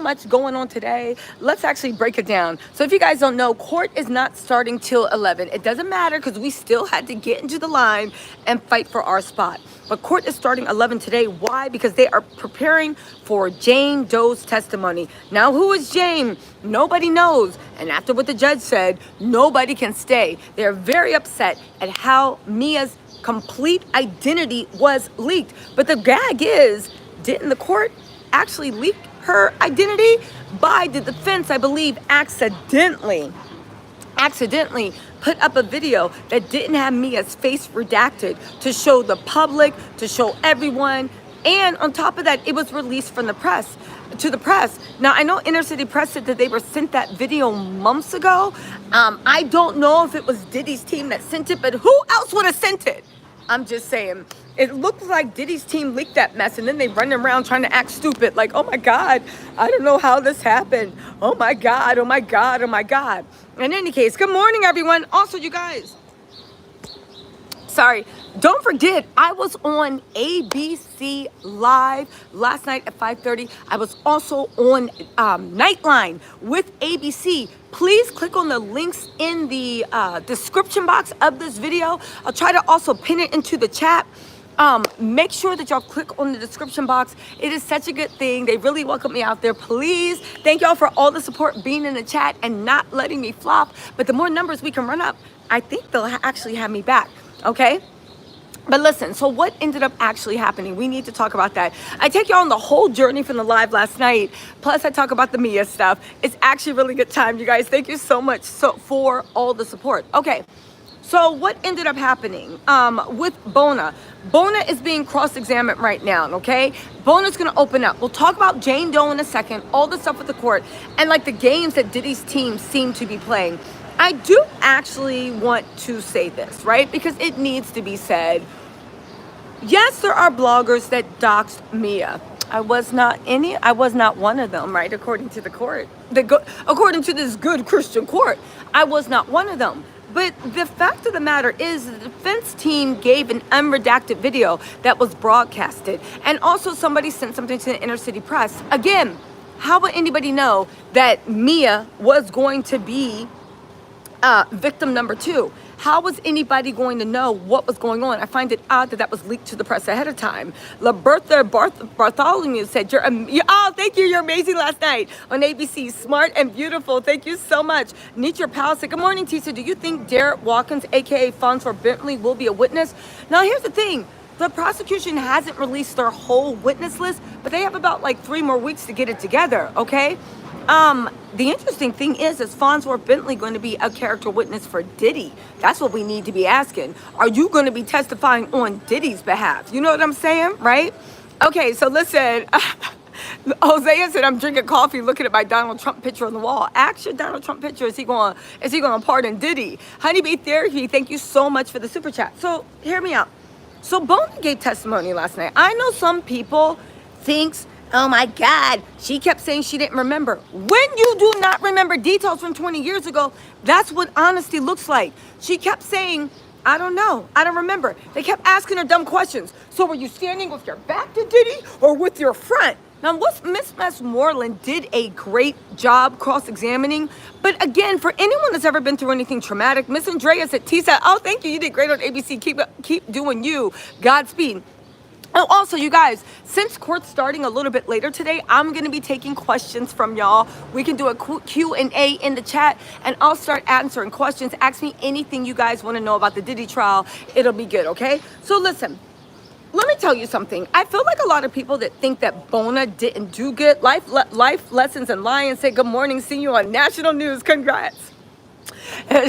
much going on today. Let's actually break it down. So if you guys don't know, court is not starting till 11. It doesn't matter because we still had to get into the line and fight for our spot. But court is starting 11 today. Why? Because they are preparing for Jane Doe's testimony. Now, who is Jane? Nobody knows. And after what the judge said, nobody can stay. They're very upset at how Mia's complete identity was leaked. But the gag is, didn't the court actually leak her identity? By the defense, I believe, accidentally put up a video that didn't have Mia's face redacted to show the public, to show everyone. And on top of that, it was released from the press to the press. Now, I know Inner City Press said that they were sent that video months ago. I don't know if it was Diddy's team that sent it, but who else would have sent it? I'm just saying. It looked like Diddy's team leaked that mess, and then they run around trying to act stupid. Like, oh my God, I don't know how this happened. Oh my God, oh my God, oh my God. In any case, good morning, everyone. Also, you guys, sorry, don't forget, I was on ABC Live last night at 5:30. I was also on Nightline with ABC. Please click on the links in the description box of this video. I'll try to also pin it into the chat. Make sure that y'all click on the description box. It is such a good thing. They really welcome me out there. Please, thank y'all for all the support, being in the chat and not letting me flop. But the more numbers we can run up, I think they'll actually have me back, okay? But listen, so what ended up actually happening? We need to talk about that. I take y'all on the whole journey from the live last night. Plus, I talk about the Mia stuff. It's actually a really good time, you guys. Thank you so much for all the support. Okay, so what ended up happening with Bona? Bona is being cross-examined right now, okay? Bona's gonna open up. We'll talk about Jane Doe in a second, all the stuff with the court, and like the games that Diddy's team seem to be playing. I do actually want to say this, right? Because it needs to be said. Yes, there are bloggers that doxed Mia. I was not one of them, right? According to the court, according to this good Christian court, I was not one of them. But the fact of the matter is the defense team gave an unredacted video that was broadcasted. And also somebody sent something to the Inner City Press. Again, how would anybody know that Mia was going to be victim number 2? How was anybody going to know what was going on? I find it odd that that was leaked to the press ahead of time. Libertha Bartholomew said, oh, thank you, you're amazing last night on ABC. Smart and beautiful. Thank you so much. Nietzsche Powell said, good morning, Tisa. Do you think Derek Watkins, a.k.a. Fonzworth Bentley, will be a witness? Now, here's the thing. The prosecution hasn't released their whole witness list, but they have about like 3 more weeks to get it together, okay? The interesting thing is Fonzworth Bentley going to be a character witness for Diddy? That's what we need to be asking. Are you going to be testifying on Diddy's behalf? You know what I'm saying, right? Okay, so listen. Hosea said, I'm drinking coffee looking at my Donald Trump picture on the wall. Ask your Donald Trump picture. Is he going to pardon Diddy? Honeybee Therapy, thank you so much for the super chat. So hear me out. So Bona gave testimony last night. I know some people thinks, oh my God, she kept saying she didn't remember. When you do not remember details from 20 years ago, that's what honesty looks like. She kept saying, I don't know, I don't remember. They kept asking her dumb questions. So were you standing with your back to Diddy or with your front? Now, Miss Westmoreland did a great job cross-examining. But again, for anyone that's ever been through anything traumatic, Miss Andrea said, Tisa, oh, thank you. You did great on ABC. Keep doing you. Godspeed. Oh, also, you guys, since court's starting a little bit later today, I'm going to be taking questions from y'all. We can do a Q&A in the chat, and I'll start answering questions. Ask me anything you guys want to know about the Diddy trial. It'll be good, okay? So listen, let me tell you something. I feel like a lot of people that think that Bona didn't do good. Life Lessons and Lions say, good morning, seeing you on national news. Congrats.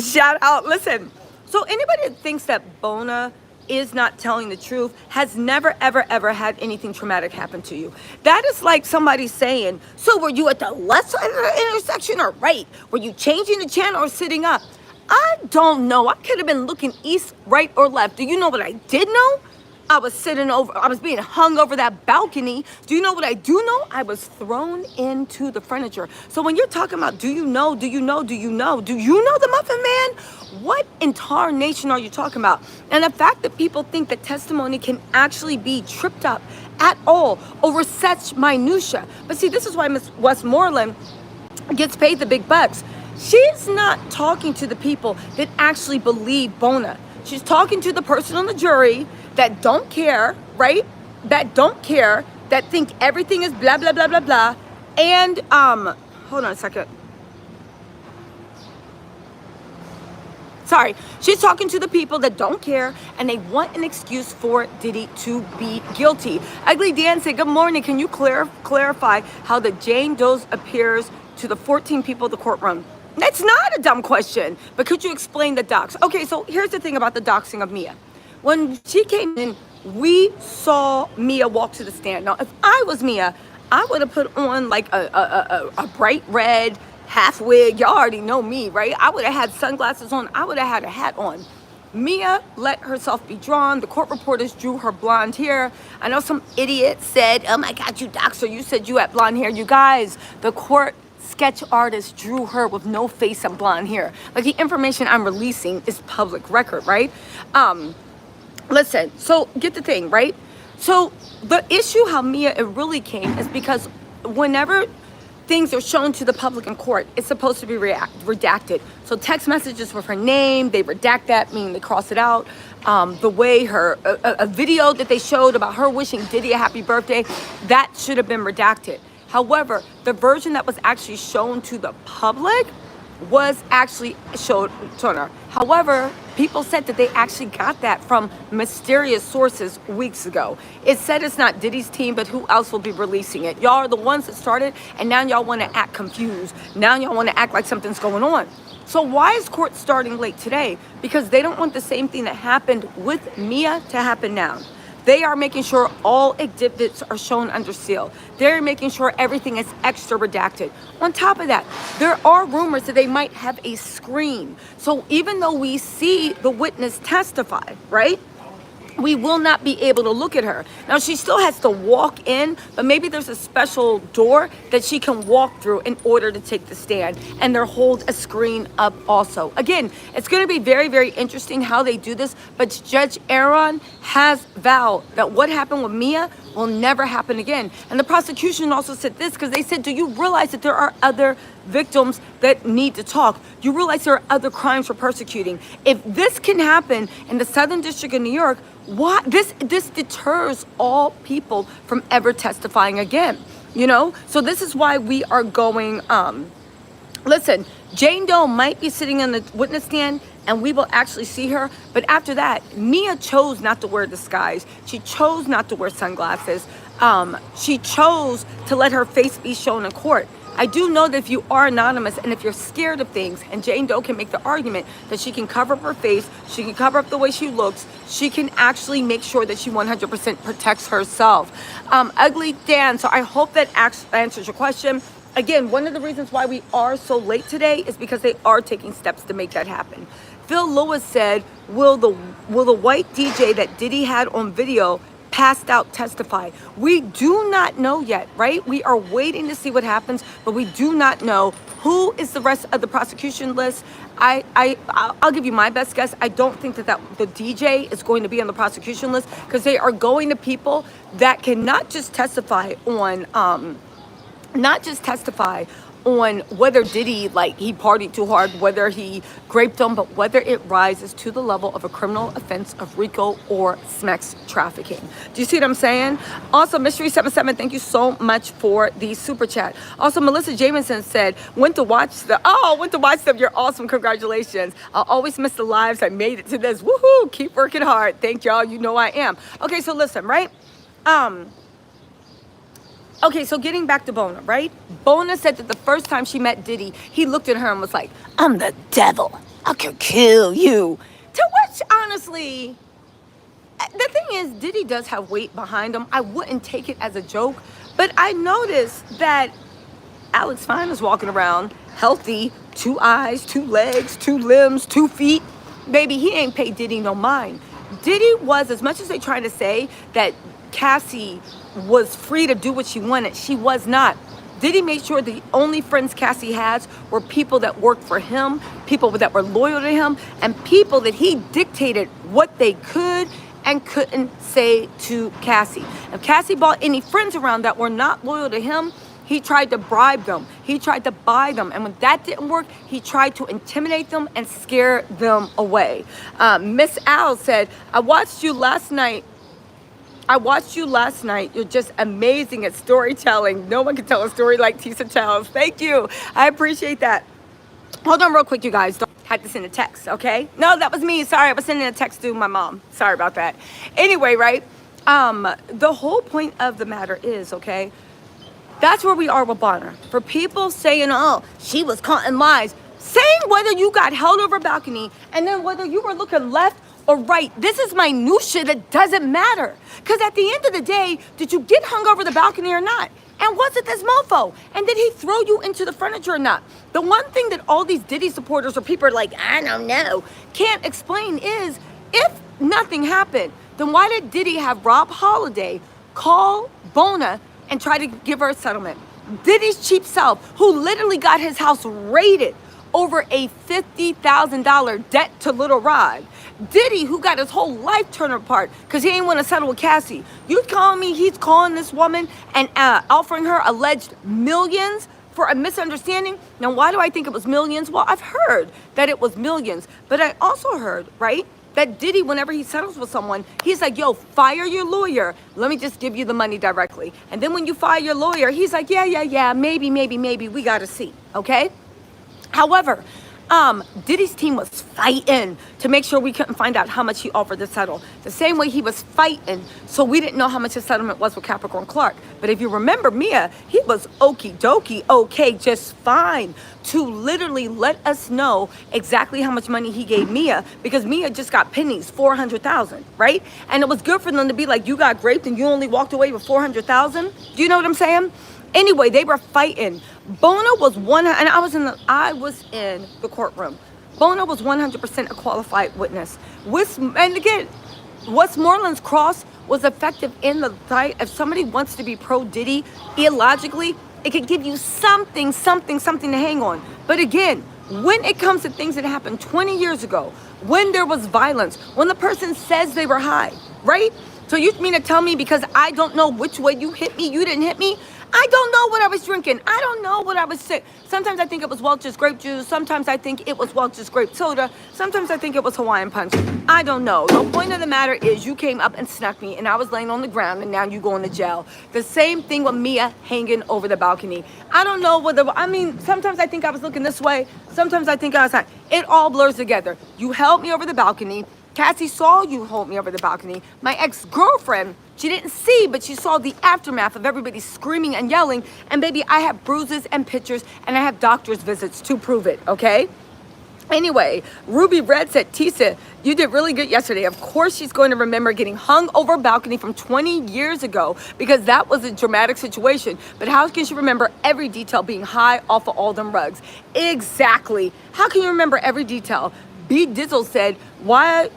Shout out. Listen, so anybody that thinks that Bona is not telling the truth has never, ever had anything traumatic happen to you. That is like somebody saying, so were you at the left side of the intersection or right? Were you changing the channel or sitting up? I don't know. I could have been looking east, right, or left. Do you know what I did know? I was being hung over that balcony. Do you know what I do know? I was thrown into the furniture. So when you're talking about, do you know the Muffin Man? What in tarnation are you talking about? And the fact that people think that testimony can actually be tripped up at all over such minutia. But see, this is why Miss Westmoreland gets paid the big bucks. She's not talking to the people that actually believe Bona. She's talking to the person on the jury that don't care, right? That don't care, that think everything is blah, blah, blah, blah, blah. And, hold on a second. Sorry, she's talking to the people that don't care and they want an excuse for Diddy to be guilty. Ugly Dan said, good morning. Can you clarify how the Jane Doe appears to the 14 people in the courtroom? That's not a dumb question, but could you explain the dox? Okay, so here's the thing about the doxing of Mia. When she came in, we saw Mia walk to the stand. Now, if I was Mia, I would have put on like a bright red half wig. Y'all already know me, right? I would have had sunglasses on. I would have had a hat on. Mia let herself be drawn. The court reporters drew her blonde hair. I know some idiot said, oh my God, you doxer, you said you had blonde hair. You guys, the court sketch artist drew her with no face and blonde hair. Like, the information I'm releasing is public record, right? Listen, so get the thing, right? So the issue how Mia it really came is because whenever things are shown to the public in court, it's supposed to be redacted. So text messages with her name, they redact that, meaning they cross it out. The way a video that they showed about her wishing Diddy a happy birthday, that should have been redacted. However, the version that was actually shown to the public was actually shown her. However, people said that they actually got that from mysterious sources weeks ago. It said it's not Diddy's team, but who else will be releasing it? Y'all are the ones that started, and now y'all want to act confused. Now y'all want to act like something's going on. So why is court starting late today? Because they don't want the same thing that happened with Mia to happen now. They are making sure all exhibits are shown under seal. They're making sure everything is extra redacted. On top of that, there are rumors that they might have a screen. So even though we see the witness testify, right? We will not be able to look at her. Now, she still has to walk in, but maybe there's a special door that she can walk through in order to take the stand. And they'll hold a screen up also. Again, it's going to be very, very interesting how they do this. But Judge Aaron has vowed that what happened with Mia will never happen again. And the prosecution also said this because they said, do you realize that there are other victims that need to talk? You realize there are other crimes we're persecuting. If this can happen in the Southern District of New York, why this deters all people from ever testifying again, you know? So this is why we are going, listen, Jane Doe might be sitting on the witness stand and we will actually see her. But after that, Mia chose not to wear a disguise. She chose not to wear sunglasses. She chose to let her face be shown in court. I do know that if you are anonymous and if you're scared of things, and Jane Doe can make the argument that she can cover up her face, she can cover up the way she looks, she can actually make sure that she 100% protects herself. Ugly Dan, so I hope that answers your question. Again, one of the reasons why we are so late today is because they are taking steps to make that happen. Phil Lewis said, will the white DJ that Diddy had on video passed out testify? We do not know yet, right? We are waiting to see what happens, but we do not know who is the rest of the prosecution list. I'll give you my best guess. I don't think that the DJ is going to be on the prosecution list because they are going to people that can not just testify on whether Diddy, like, he partied too hard, whether he raped them, but whether it rises to the level of a criminal offense of RICO or sex trafficking. Do you see what I'm saying? Also, Mystery77, thank you so much for the super chat. Also, Melissa Jamison said, went to watch them. You're awesome. Congratulations. I'll always miss the lives. I made it to this. Woohoo. Keep working hard. Thank y'all. You know I am. Okay, so listen, right? Okay, so getting back to Bona, right? Bona said that the first time she met Diddy, he looked at her and was like, I'm the devil. I can kill you. To which, honestly, the thing is, Diddy does have weight behind him. I wouldn't take it as a joke, but I noticed that Alex Fine is walking around healthy, 2 eyes, 2 legs, 2 limbs, 2 feet. Baby, he ain't paid Diddy no mind. Diddy was, as much as they try to say that Cassie was free to do what she wanted, she was not. Diddy made sure the only friends Cassie has were people that worked for him, people that were loyal to him, and people that he dictated what they could and couldn't say to Cassie. If Cassie brought any friends around that were not loyal to him, he tried to bribe them. He tried to buy them. And when that didn't work, he tried to intimidate them and scare them away. Miss Al said, I watched you last night. You're just amazing at storytelling. No one can tell a story like Tisa tells. Thank you. I appreciate that. Hold on real quick, you guys. Had to send a text, okay? No, that was me. Sorry, I was sending a text to my mom. Sorry about that. Anyway, right? The whole point of the matter is, okay, that's where we are with Bona. For people saying, oh, she was caught in lies. Saying whether you got held over a balcony and then whether you were looking left or right. This is minutia that doesn't matter. Because at the end of the day, did you get hung over the balcony or not? And was it this mofo? And did he throw you into the furniture or not? The one thing that all these Diddy supporters or people are like, I don't know, can't explain is, if nothing happened, then why did Diddy have Rob Holiday call Bona and try to give her a settlement? Diddy's cheap self, who literally got his house raided over a $50,000 debt to Little Rod. Diddy, who got his whole life turned apart because he ain't want to settle with Cassie. You telling me he's calling this woman and offering her alleged millions for a misunderstanding? Now, why do I think it was millions? Well, I've heard that it was millions, but I also heard, right, that Diddy, whenever he settles with someone, he's like, yo, fire your lawyer. Let me just give you the money directly. And then when you fire your lawyer, he's like, yeah, maybe, we got to see, okay? However, Diddy's team was fighting to make sure we couldn't find out how much he offered to settle. The same way he was fighting, so we didn't know how much his settlement was with Capricorn Clark. But if you remember Mia, he was okie dokie, okay, just fine to literally let us know exactly how much money he gave Mia, because Mia just got pennies, 400,000, right? And it was good for them to be like, you got raped and you only walked away with 400,000. Do you know what I'm saying? Anyway, they were fighting. Bona was and I was in the courtroom. Bona was 100% a qualified witness. And again, Westmoreland's cross was effective in the fight. If somebody wants to be pro Diddy, illogically, it could give you something to hang on. But again, when it comes to things that happened 20 years ago, when there was violence, when the person says they were high, right? So you mean to tell me because I don't know which way you hit me, you didn't hit me? I don't know what I was drinking. I don't know what I was sick. Sometimes I think it was Welch's grape juice. Sometimes I think it was Welch's grape soda. Sometimes I think it was Hawaiian punch. I don't know. The point of the matter is you came up and snuck me and I was laying on the ground and now you going to jail. The same thing with Mia hanging over the balcony. I don't know sometimes I think I was looking this way. Sometimes I think I was like, it all blurs together. You held me over the balcony. Cassie saw you hold me over the balcony. My ex-girlfriend, she didn't see, but she saw the aftermath of everybody screaming and yelling. And baby, I have bruises and pictures and I have doctor's visits to prove it, okay? Anyway, Ruby Red said, Tisa, you did really good yesterday. Of course she's going to remember getting hung over a balcony from 20 years ago because that was a dramatic situation. But how can she remember every detail being high off of all them rugs? Exactly. How can you remember every detail? B Dizzle said, why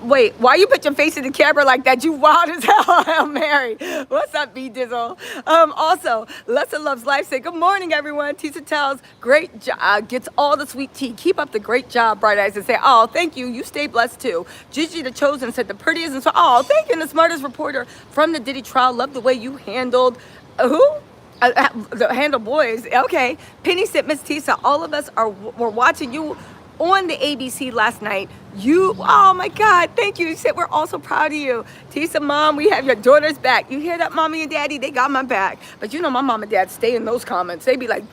you put your face in the camera like that? You wild as hell, Hail Mary. What's up, B Dizzle? Also, Lesson Loves Life said, good morning, everyone. Tisa tells, great job, gets all the sweet tea. Keep up the great job, Bright Eyes, and say, oh, thank you. You stay blessed too. Gigi the Chosen said, the prettiest and so, oh, thank you. And the smartest reporter from the Diddy trial. Love the way you handled, the handle boys. Okay. Penny said, Miss Tisa, all of us were watching you on the ABC last night. Oh my God, thank you. You said we're also proud of you. Tisa, Mom, we have your daughter's back. You hear that, Mommy and Daddy? They got my back. But you know my mom and dad stay in those comments. They be like,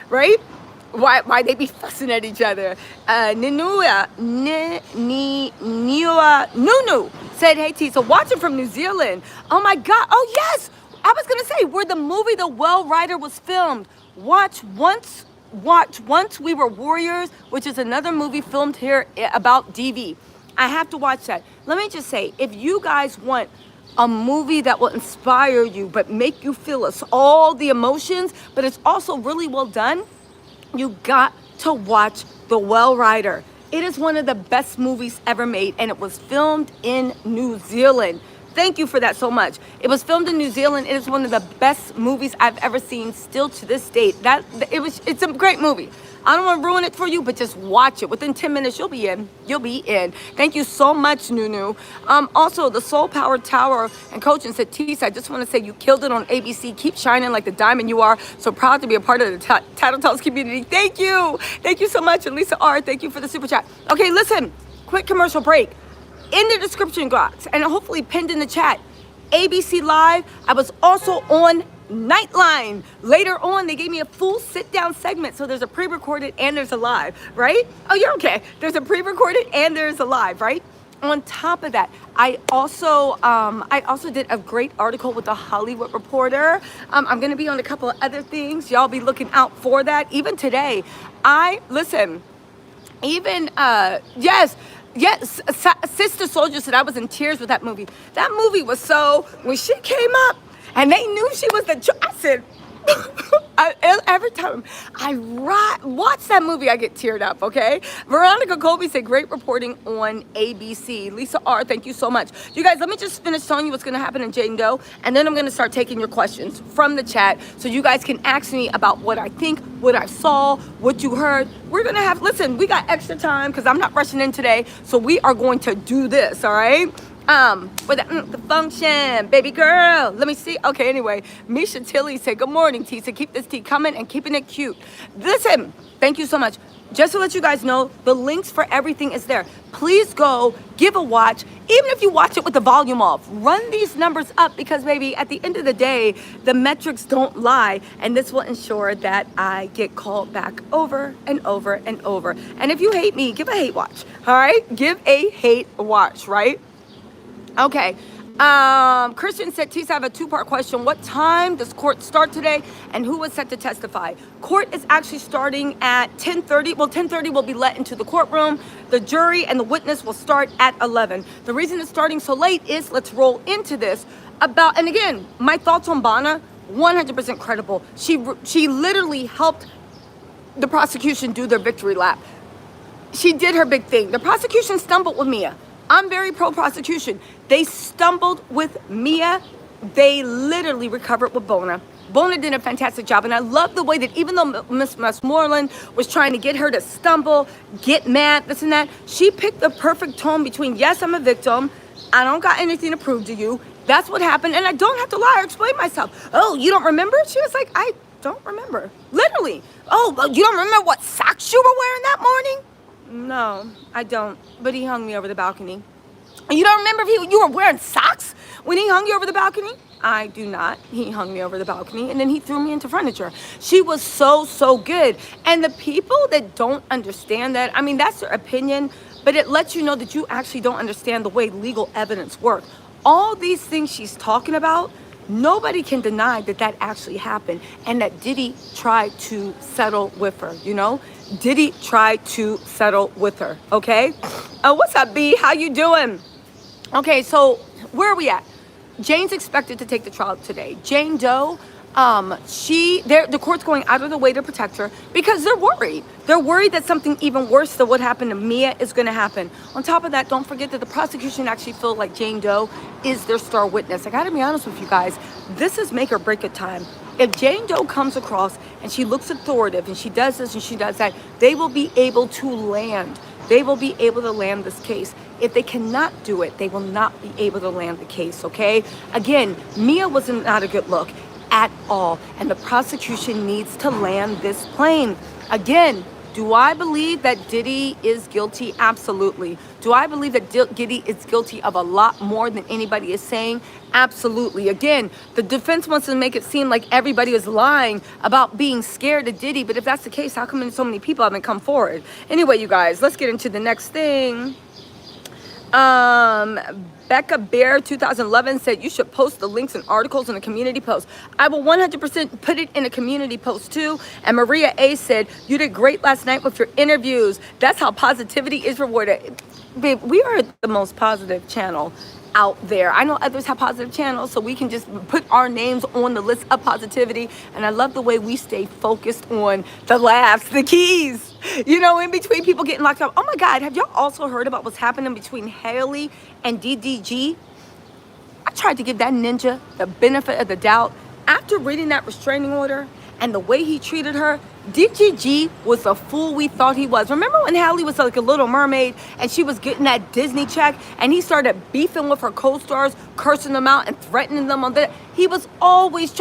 right? Why they be fussing at each other? Nunu said, hey Tisa, watching from New Zealand. Oh my God, oh yes. I was gonna say, where the movie The Well Rider was filmed. Watch Once We Were Warriors, which is another movie filmed here about DV. I have to watch that. Let me just say, if you guys want a movie that will inspire you, but make you feel all the emotions, but it's also really well done, you got to watch The Well Rider. It is one of the best movies ever made, and it was filmed in New Zealand. Thank you for that so much. It was filmed in New Zealand. It is one of the best movies I've ever seen still to this date. It's a great movie. I don't want to ruin it for you, but just watch it. Within 10 minutes, you'll be in. You'll be in. Thank you so much, Nunu. Also, the Soul Power Tower and Coaching said, Tease, I just want to say you killed it on ABC. Keep shining like the diamond you are. So proud to be a part of the Tattletales community. Thank you. Thank you so much. And Lisa R., thank you for the super chat. Okay, listen. Quick commercial break. In the description box, and hopefully pinned in the chat, ABC Live. I was also on Nightline. Later on, they gave me a full sit-down segment. So there's a pre-recorded and there's a live, right? Oh, you're okay. There's a pre-recorded and there's a live, right? On top of that, I also did a great article with the Hollywood Reporter. I'm going to be on a couple of other things. Y'all be looking out for that. Even today, Yes, Sister Soldier said I was in tears with that movie. That movie was when she came up and they knew she was I said, every time I watch that movie, I get teared up, okay? Veronica Colby said, great reporting on ABC. Lisa R., thank you so much. You guys, let me just finish telling you what's going to happen in Jane Doe, and then I'm going to start taking your questions from the chat so you guys can ask me about what I think, what I saw, what you heard. We're going to we got extra time because I'm not rushing in today, so we are going to do this, all right? With the function, baby girl. Let me see. Okay, anyway, Misha Tilly said, good morning, T. So keep this tea coming and keeping it cute. Listen, thank you so much. Just to let you guys know, the links for everything is there. Please go, give a watch. Even if you watch it with the volume off, run these numbers up because, baby, at the end of the day, the metrics don't lie. And this will ensure that I get called back over and over and over. And if you hate me, give a hate watch. All right? Give a hate watch, right? Okay, Christian said, Tisa, I have a two-part question. What time does court start today, and who is set to testify? Court is actually starting at 10:30. Well, 10:30 will be let into the courtroom. The jury and the witness will start at 11. The reason it's starting so late is, let's roll into this, and again, my thoughts on Bona, 100% credible. She literally helped the prosecution do their victory lap. She did her big thing. The prosecution stumbled with Mia. I'm very pro-prosecution. They stumbled with Mia. They literally recovered with Bona. Bona did a fantastic job, and I love the way that even though Miss Westmoreland was trying to get her to stumble, get mad, this and that, she picked the perfect tone between, yes, I'm a victim, I don't got anything to prove to you, that's what happened, and I don't have to lie or explain myself. Oh, you don't remember? She was like, I don't remember. Literally. Oh, you don't remember what socks you were wearing that morning? No, I don't. But he hung me over the balcony. And you don't remember if you were wearing socks when he hung you over the balcony? I do not. He hung me over the balcony and then he threw me into furniture. She was so good. And the people that don't understand that, I mean, that's their opinion, but it lets you know that you actually don't understand the way legal evidence works. All these things she's talking about, nobody can deny that that actually happened and that Diddy tried to settle with her, you know? Diddy tried to settle with her, okay? What's up, B? How you doing? Okay, so where are we at? Jane's expected to take the trial today. Jane Doe, the court's going out of the way to protect her because they're worried. They're worried that something even worse than what happened to Mia is going to happen. On top of that, don't forget that the prosecution actually feel like Jane Doe is their star witness. I got to be honest with you guys. This is make or break it time. If Jane Doe comes across and she looks authoritative and she does this and she does that, they will be able to land. They will be able to land this case. If they cannot do it, they will not be able to land the case, okay? Again, Mia was not a good look at all, and the prosecution needs to land this plane. Again, do I believe that Diddy is guilty? Absolutely. Do I believe that Diddy is guilty of a lot more than anybody is saying? Absolutely. Again, the defense wants to make it seem like everybody is lying about being scared of Diddy, but if that's the case, how come so many people haven't come forward? Anyway, you guys, let's get into the next thing. Becca Bear 2011 said you should post the links and articles in a community post. I will 100% put it in a community post too. And Maria A said you did great last night with your interviews. That's how positivity is rewarded. babe, we are the most positive channel out there. I know others have positive channels, so we can just put our names on the list of positivity. And I love the way we stay focused on the laughs, the keys, you know, in between people getting locked up. Oh my God, have y'all also heard about what's happening between Haley and DDG? I tried to give that ninja the benefit of the doubt. After reading that restraining order and the way he treated her, DGG was the fool we thought he was. Remember when Hallie was like a Little Mermaid and she was getting that Disney check and he started beefing with her co-stars, cursing them out and threatening them on that? He was always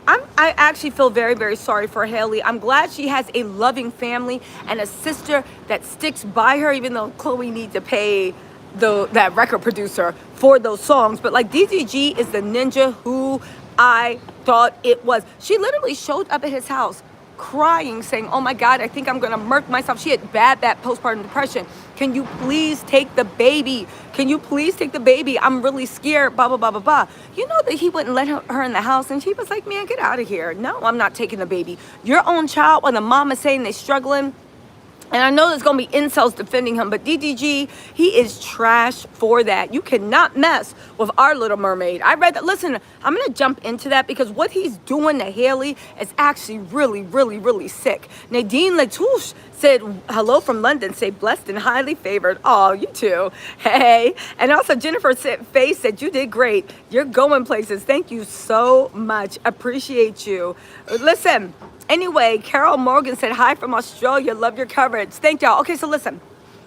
I actually feel very, very sorry for Haley. I'm glad she has a loving family and a sister that sticks by her, even though Chloe needs to pay that record producer for those songs. But like DGG is the ninja who I thought it was. She literally showed up at his house crying, saying, oh my God, I think I'm gonna murk myself. She had bad postpartum depression. Can you please take the baby? Can you please take the baby? I'm really scared, blah, blah, blah, blah, blah. You know that he wouldn't let her in the house, and she was like, man, get out of here. No, I'm not taking the baby. Your own child, when the mom is saying they're struggling, and I know there's going to be incels defending him, but DDG, he is trash for that. You cannot mess with our Little Mermaid. I read that. Listen, I'm going to jump into that because what he's doing to Haley is actually really, really, really sick. Nadine Latouche said, hello from London, say blessed and highly favored. Oh, you too. Hey. And also Jennifer Faye said, you did great. You're going places. Thank you so much. Appreciate you. Listen. Anyway, Carol Morgan said, hi from Australia. Love your coverage. Thank y'all. Okay, so listen.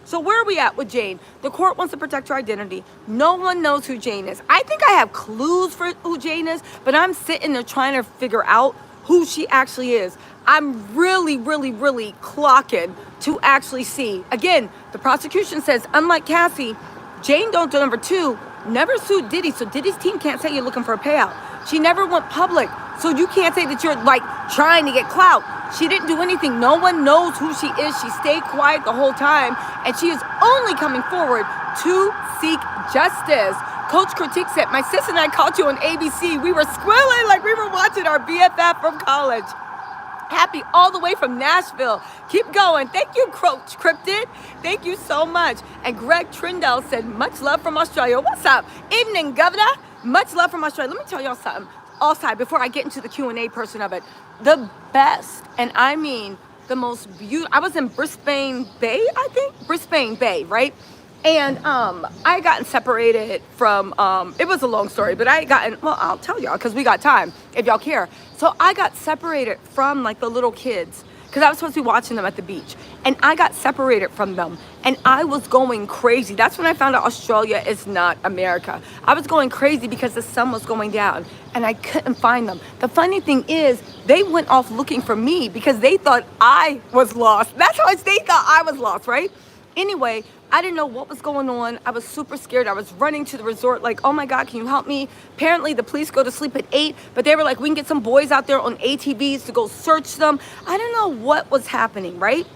So where are we at with Jane? The court wants to protect her identity. No one knows who Jane is. I think I have clues for who Jane is, but I'm sitting there trying to figure out who she actually is. I'm really, really, really clocking to actually see. Again, the prosecution says, unlike Cassie, Jane don't do number two, never sued Diddy, so Diddy's team can't say you're looking for a payout. She never went public, so you can't say that you're like trying to get clout. She didn't do anything. No one knows who she is. She stayed quiet the whole time, and she is only coming forward to seek justice. Coach Critique said, my sister and I caught you on ABC. We were squilling like we were watching our BFF from college. Happy all the way from Nashville. Keep going. Thank you, Coach Cryptid. Thank you so much. And Greg Trindell said, much love from Australia. What's up? Evening, Governor. Much love from Australia. Let me tell y'all something. Also, before I get into the Q&A portion of it, the best, and I mean the most beautiful, I was in Brisbane Bay, I think? Brisbane Bay, right? And I gotten separated from, it was a long story, but I gotten, well, I'll tell y'all because we got time if y'all care. So I got separated from like the little kids because I was supposed to be watching them at the beach. And I got separated from them and I was going crazy. That's when I found out Australia is not America. I was going crazy because the sun was going down and I couldn't find them. The funny thing is they went off looking for me because they thought I was lost. That's how much they thought I was lost, right? Anyway, I didn't know what was going on. I was super scared. I was running to the resort like, oh my God, can you help me? Apparently the police go to sleep at 8, but they were like, we can get some boys out there on ATVs to go search them. I didn't know what was happening, right?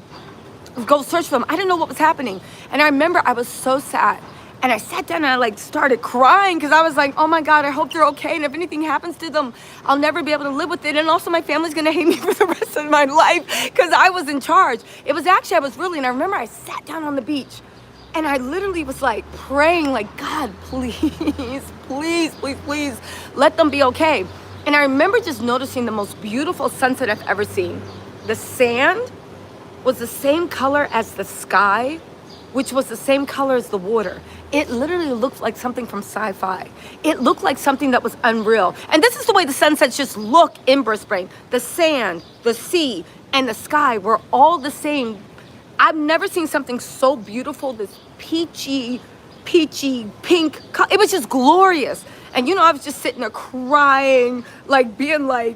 Go search for them. I didn't know what was happening. And I remember I was so sad. And I sat down and I like started crying because I was like, oh my God, I hope they're okay. And if anything happens to them, I'll never be able to live with it. And also my family's going to hate me for the rest of my life because I was in charge. It was actually, I was really, and I remember I sat down on the beach and I literally was like praying like, God, please, please, please, please let them be okay. And I remember just noticing the most beautiful sunset I've ever seen. The sand was the same color as the sky, which was the same color as the water. It literally looked like something from sci-fi. It looked like something that was unreal. And this is the way the sunsets just look in Brisbane. The sand, the sea, and the sky were all the same. I've never seen something so beautiful, this peachy, pink. It was just glorious. And you know, I was just sitting there crying, like being like,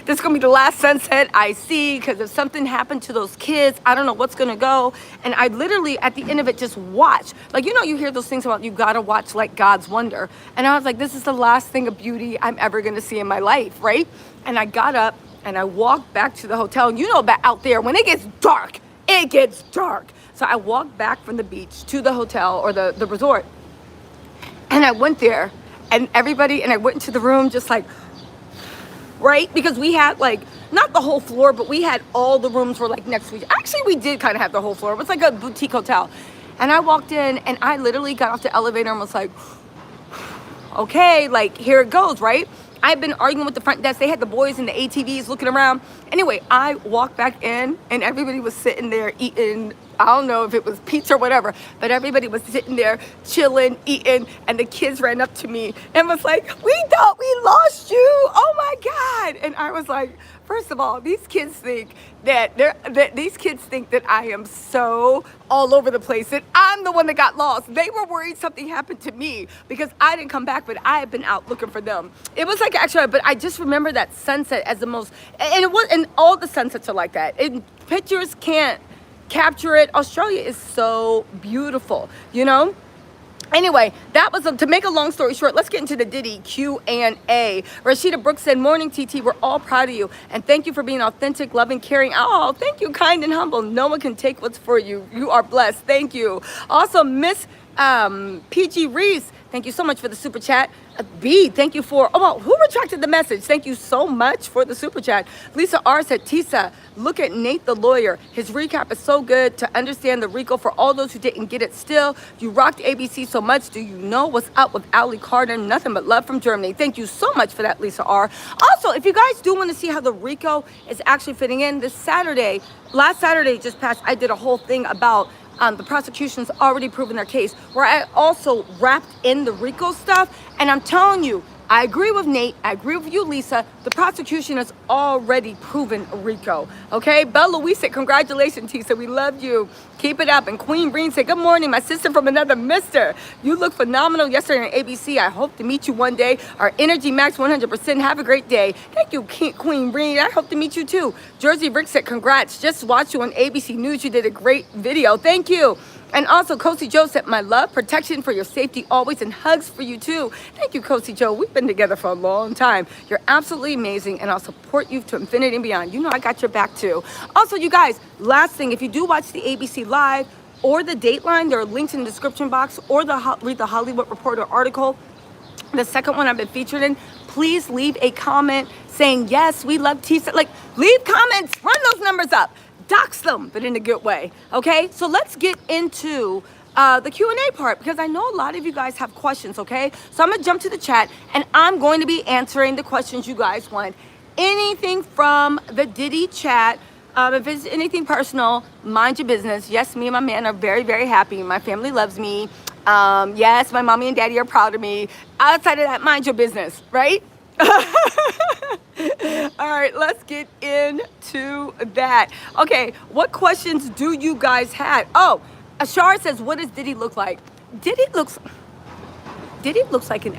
this is gonna be the last sunset I see because if something happened to those kids, I don't know what's gonna go. And I literally, at the end of it, just watched. Like, you know, you hear those things about you gotta watch like God's wonder. And I was like, this is the last thing of beauty I'm ever gonna see in my life, right? And I got up and I walked back to the hotel. And you know, back out there, when it gets dark, it gets dark. So I walked back from the beach to the hotel or the resort. And I went there and I went into the room just like, right? Because we had like, not the whole floor, but we had all the rooms were like next to each other. Actually, we did kind of have the whole floor. It was like a boutique hotel. And I walked in and I literally got off the elevator and was like, okay, like here it goes, right? I've been arguing with the front desk. They had the boys in the ATVs looking around. Anyway, I walked back in and everybody was sitting there eating, I don't know if it was pizza or whatever, but everybody was sitting there chilling, eating, and the kids ran up to me and was like, we thought we lost you. Oh my God. And I was like, first of all, these kids think that I am so all over the place, that I'm the one that got lost. They were worried something happened to me because I didn't come back, but I had been out looking for them. It was like actually, but I just remember that sunset as the most, and all the sunsets are like that. And pictures can't capture it. Australia is so beautiful, you know? Anyway, that was to make a long story short. Let's get into the Diddy Q&A. Rashida Brooks said, morning, TT. We're all proud of you. And thank you for being authentic, loving, caring. Oh, thank you, kind and humble. No one can take what's for you. You are blessed. Thank you. Also, Miss PG Reese, thank you so much for the super chat. B, thank you for, who retracted the message? Thank you so much for the super chat. Lisa R said, Tisa, look at Nate the lawyer. His recap is so good to understand the RICO for all those who didn't get it still. You rocked ABC so much. Do you know what's up with Ali Carter? Nothing but love from Germany. Thank you so much for that, Lisa R. Also, if you guys do want to see how the RICO is actually fitting in, last Saturday just passed, I did a whole thing about the prosecution's already proven their case, where I also wrapped in the RICO stuff. And I'm telling you, I agree with Nate. I agree with you, Lisa. The prosecution has already proven RICO. Okay? Bella Louise said, congratulations, Tisa. We love you. Keep it up. And Queen Breen said, good morning, my sister from another mister. You look phenomenal yesterday on ABC. I hope to meet you one day. Our energy max 100%. Have a great day. Thank you, Queen Breen. I hope to meet you too. Jersey Rick said, congrats. Just watched you on ABC News. You did a great video. Thank you. And also, Cozy Joe said, my love, protection for your safety always, and hugs for you too. Thank you, Cozy Joe. We've been together for a long time. You're absolutely amazing, and I'll support you to infinity and beyond. You know I got your back too. Also, you guys, last thing, if you do watch the ABC Live or the Dateline, there are links in the description box, or read the Hollywood Reporter article, the second one I've been featured in. Please leave a comment saying, yes, we love Tisa. Like, leave comments, run those numbers up. Dox them, but in a good way, okay? So let's get into the Q&A part, because I know a lot of you guys have questions, okay? So I'm gonna jump to the chat, and I'm going to be answering the questions you guys want. Anything from the Diddy chat, if it's anything personal, mind your business. Yes, me and my man are very, very happy. My family loves me. Yes, my mommy and daddy are proud of me. Outside of that, mind your business, right? All right, let's get into that. Okay, what questions do you guys have? Oh, Ashar says, what does Diddy look like? Diddy looks like an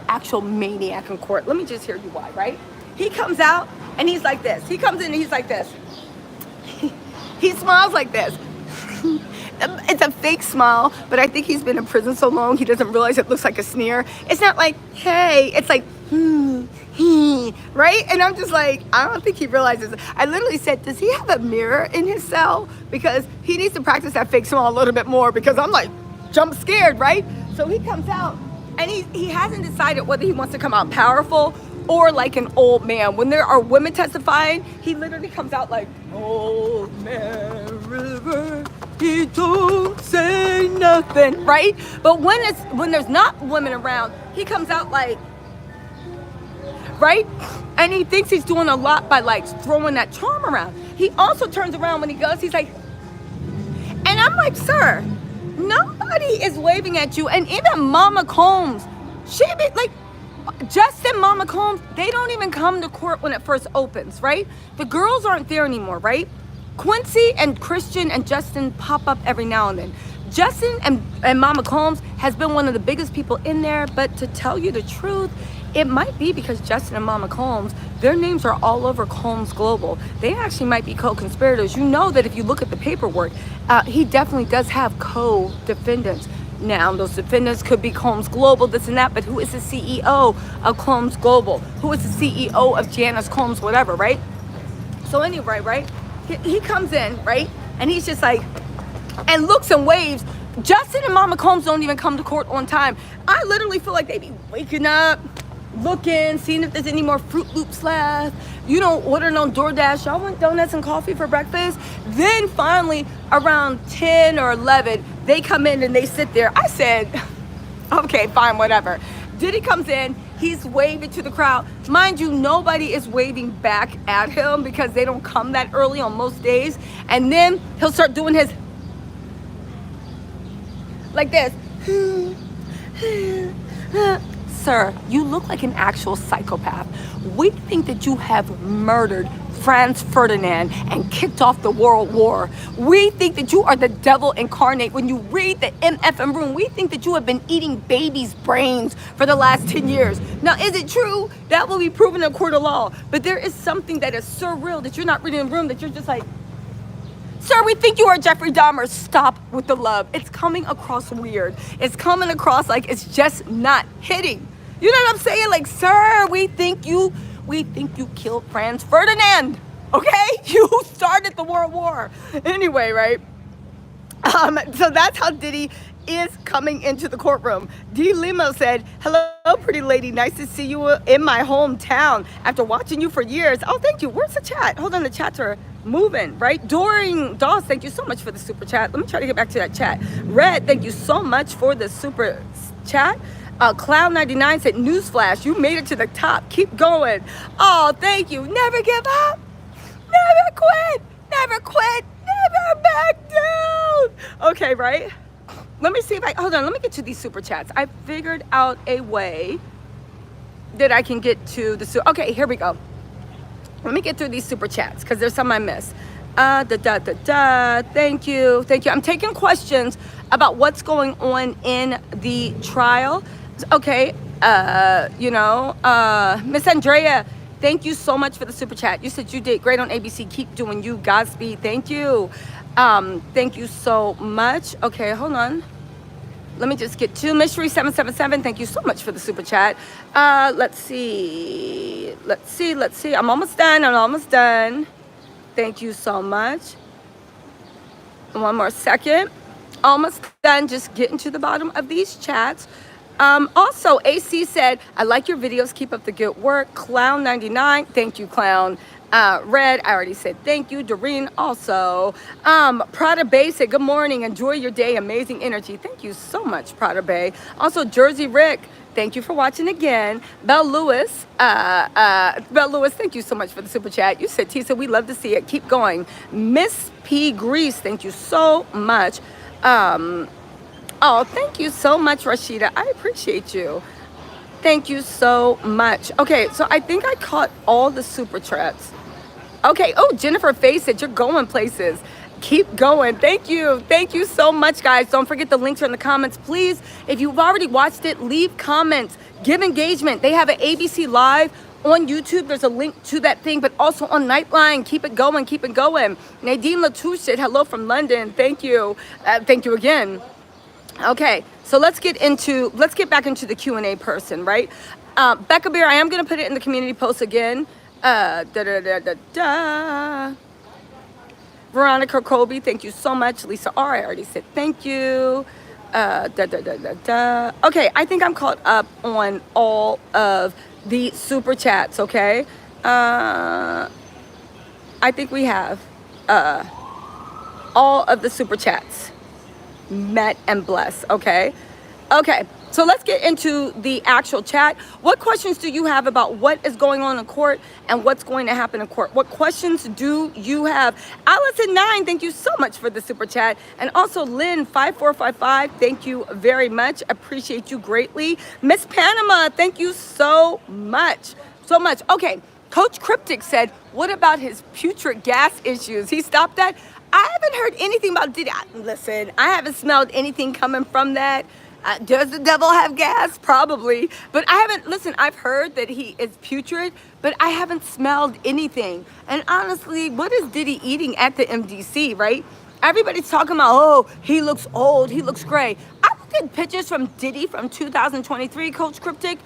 actual maniac in court. Let me just hear you why, right? He comes out and he's like this. He comes in and he's like this. He smiles like this. It's a fake smile, but I think he's been in prison so long he doesn't realize it looks like a sneer. It's not like, hey, it's like, right? And I'm just like, I don't think he realizes. I literally said, does he have a mirror in his cell? Because he needs to practice that fake smile a little bit more, because I'm like, jump scared, right? So he comes out and he hasn't decided whether he wants to come out powerful or like an old man. When there are women testifying, he literally comes out like, old man river, he don't say nothing, right? But when there's not women around, he comes out like, right? And he thinks he's doing a lot by like throwing that charm around. He also turns around when he goes, he's like, and I'm like, sir, nobody is waving at you. And even Mama Combs, she be like, Justin, Mama Combs, they don't even come to court when it first opens, right? The girls aren't there anymore, right? Quincy and Christian and Justin pop up every now and then. Justin and Mama Combs has been one of the biggest people in there, but to tell you the truth, it might be because Justin and Mama Combs, their names are all over Combs Global. They actually might be co-conspirators. You know that if you look at the paperwork, he definitely does have co-defendants. Now, those defendants could be Combs Global, this and that, but who is the CEO of Combs Global? Who is the CEO of Janice Combs, whatever, right? So anyway, right? He comes in, right? And he's just like, and looks and waves. Justin and Mama Combs don't even come to court on time. I literally feel like they be waking up, looking, seeing if there's any more Fruit Loops left. You know, ordering on DoorDash. Y'all want donuts and coffee for breakfast? Then finally, around 10 or 11, they come in and they sit there. I said, okay, fine, whatever. Diddy comes in, he's waving to the crowd. Mind you, nobody is waving back at him because they don't come that early on most days. And then he'll start doing his, like this. Sir, you look like an actual psychopath. We think that you have murdered Franz Ferdinand and kicked off the World War. We think that you are the devil incarnate. When you read the MFM room, we think that you have been eating babies' brains for the last 10 years. Now, is it true? That will be proven in a court of law. But there is something that is surreal that you're not reading in the room, that you're just like, sir, we think you are Jeffrey Dahmer. Stop with the love. It's coming across weird. It's coming across like it's just not hitting. You know what I'm saying? Like, sir, we think you killed Franz Ferdinand. Okay? You started the World War. Anyway, right? So that's how Diddy is coming into the courtroom. D. Limo said, hello, pretty lady. Nice to see you in my hometown after watching you for years. Oh, thank you. Where's the chat? Hold on, the chats are moving, right? During Dawes, thank you so much for the super chat. Let me try to get back to that chat. Red, thank you so much for the super chat. Cloud99 said, newsflash, you made it to the top. Keep going. Oh, thank you. Never give up. Never quit. Never quit. Never back down. Okay, right? Let me see if hold on, let me get to these super chats. I figured out a way that I can get to the okay, here we go. Let me get through these super chats because there's some I missed. Thank you. I'm taking questions about what's going on in the trial. Okay, Miss Andrea, thank you so much for the super chat. You said you did great on ABC. Keep doing you. Godspeed. Thank you. Thank you so much. Okay, hold on. Let me just get to Mystery 777. Thank you so much for the super chat. Let's see. I'm almost done. Thank you so much. One more second. Almost done. Just getting to the bottom of these chats. Also, AC said, I like your videos. Keep up the good work. Clown99. Thank you, Clown. Red, I already said thank you. Doreen also. Prada Bay said, good morning. Enjoy your day. Amazing energy. Thank you so much, Prada Bay. Also, Jersey Rick, thank you for watching again. Belle Lewis, thank you so much for the super chat. You said, Tisa, we love to see it. Keep going. Miss P. Grease, thank you so much. Oh, thank you so much, Rashida. I appreciate you. Thank you so much. Okay, so I think I caught all the super chats. Okay, oh, Jennifer Faye said you're going places. Keep going. Thank you. Thank you so much, guys. Don't forget the links are in the comments. Please, if you've already watched it, leave comments. Give engagement. They have an ABC Live on YouTube. There's a link to that thing, but also on Nightline. Keep it going. Keep it going. Nadine Latouche said hello from London. Thank you. Thank you again. Okay, so let's get back into the Q&A person, right? Becca Beer, I am going to put it in the community post again. Veronica Colby, thank you so much. Lisa R, I already said thank you. Okay, I think I'm caught up on all of the super chats, okay? I think we have all of the super chats met and blessed. Okay, so let's get into the actual chat. What questions do you have about what is going on in court and what's going to happen in court? What questions do you have? Allison9, thank you so much for the super chat. And also Lynn5455, thank you very much. Appreciate you greatly. Miss Panama, thank you so much. Okay, Coach Cryptic said, what about his putrid gas issues? He stopped that? I haven't heard anything about Diddy. Listen, I haven't smelled anything coming from that. Does the devil have gas? Probably. But I haven't, listen, I've heard that he is putrid, but I haven't smelled anything. And honestly, what is Diddy eating at the MDC, right? Everybody's talking about, oh, he looks old, he looks gray. I looked at pictures from Diddy from 2023, Coach Cryptic.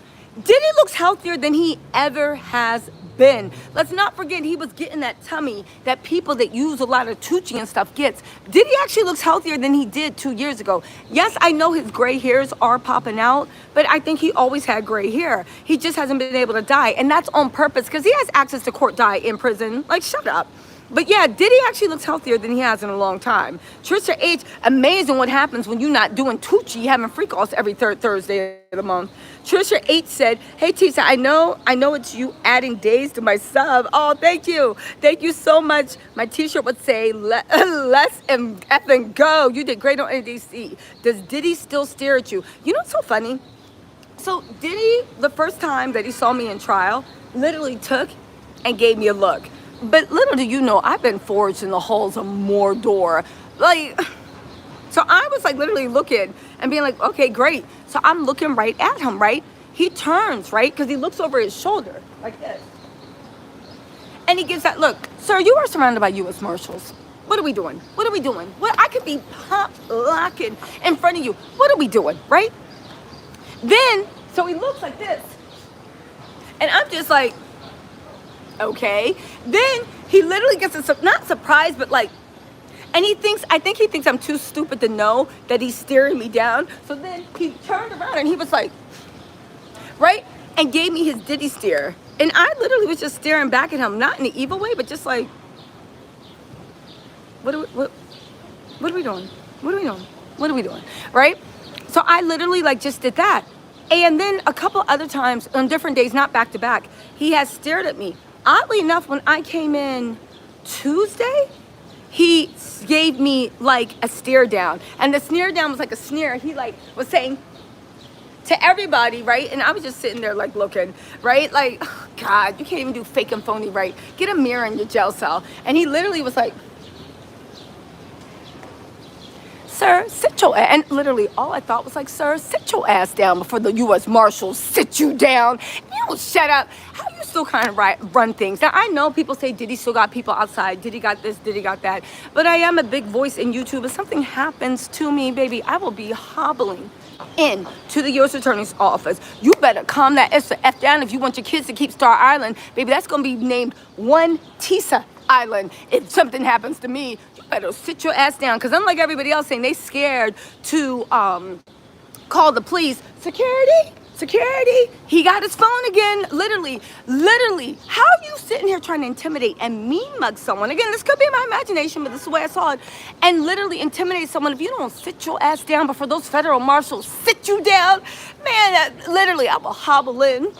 Diddy looks healthier than he ever has been. Let's not forget he was getting that tummy that people that use a lot of Tucci and stuff gets. Diddy actually looks healthier than he did 2 years ago. Yes, I know his gray hairs are popping out, but I think he always had gray hair. He just hasn't been able to dye, and that's on purpose because he has access to court dye in prison. Like, shut up. But yeah, Diddy actually looks healthier than he has in a long time. Trisha H, amazing what happens when you're not doing Tucci, having freak-offs every third Thursday of the month. Trisha H said, hey Tisa, I know it's you adding days to my sub. Oh, thank you. Thank you so much. My t-shirt would say, let's effing go. You did great on NDC. Does Diddy still stare at you? You know what's so funny? So Diddy, the first time that he saw me in trial, literally took and gave me a look. But little do you know, I've been forged in the halls of Mordor. Like, so I was like literally looking and being like, okay, great. So I'm looking right at him, right? He turns, right? Because he looks over his shoulder like this. And he gives that look. Sir, you are surrounded by U.S. Marshals. What are we doing? What are we doing? What? I could be pop locking in front of you. What are we doing, right? Then, so he looks like this. And I'm just like, okay. Then he literally gets not surprised, but like, and I think he thinks I'm too stupid to know that he's staring me down. So then he turned around and he was like, right? And gave me his Diddy stare. And I literally was just staring back at him, not in an evil way, but just like, what are we doing? What are we doing? What are we doing? Right? So I literally like just did that. And then a couple other times on different days, not back to back, he has stared at me. Oddly enough, when I came in Tuesday, he gave me like a stare down. And the stare down was like a sneer. He like was saying to everybody, right? And I was just sitting there like looking, right? Like, oh God, you can't even do fake and phony right. Get a mirror in your jail cell. And he literally was like, sir, sit your ass. And literally all I thought was like, sir, sit your ass down before the U.S. Marshals sit you down. You don't shut up. How you still kind of run things? Now, I know people say Diddy still got people outside. Diddy got this, Diddy got that. But I am a big voice in YouTube. If something happens to me, baby, I will be hobbling in to the U.S. Attorney's office. You better calm that F down if you want your kids to keep Star Island. Baby, that's going to be named One Tisa Island. If something happens to me, you better sit your ass down. Because unlike everybody else saying they scared to call the police, security, he got his phone again. Literally, how are you sitting here trying to intimidate and mean mug someone? Again, this could be my imagination, but this is the way I saw it. And literally intimidate someone if you don't sit your ass down before those federal marshals sit you down. Man, literally, I will hobble in.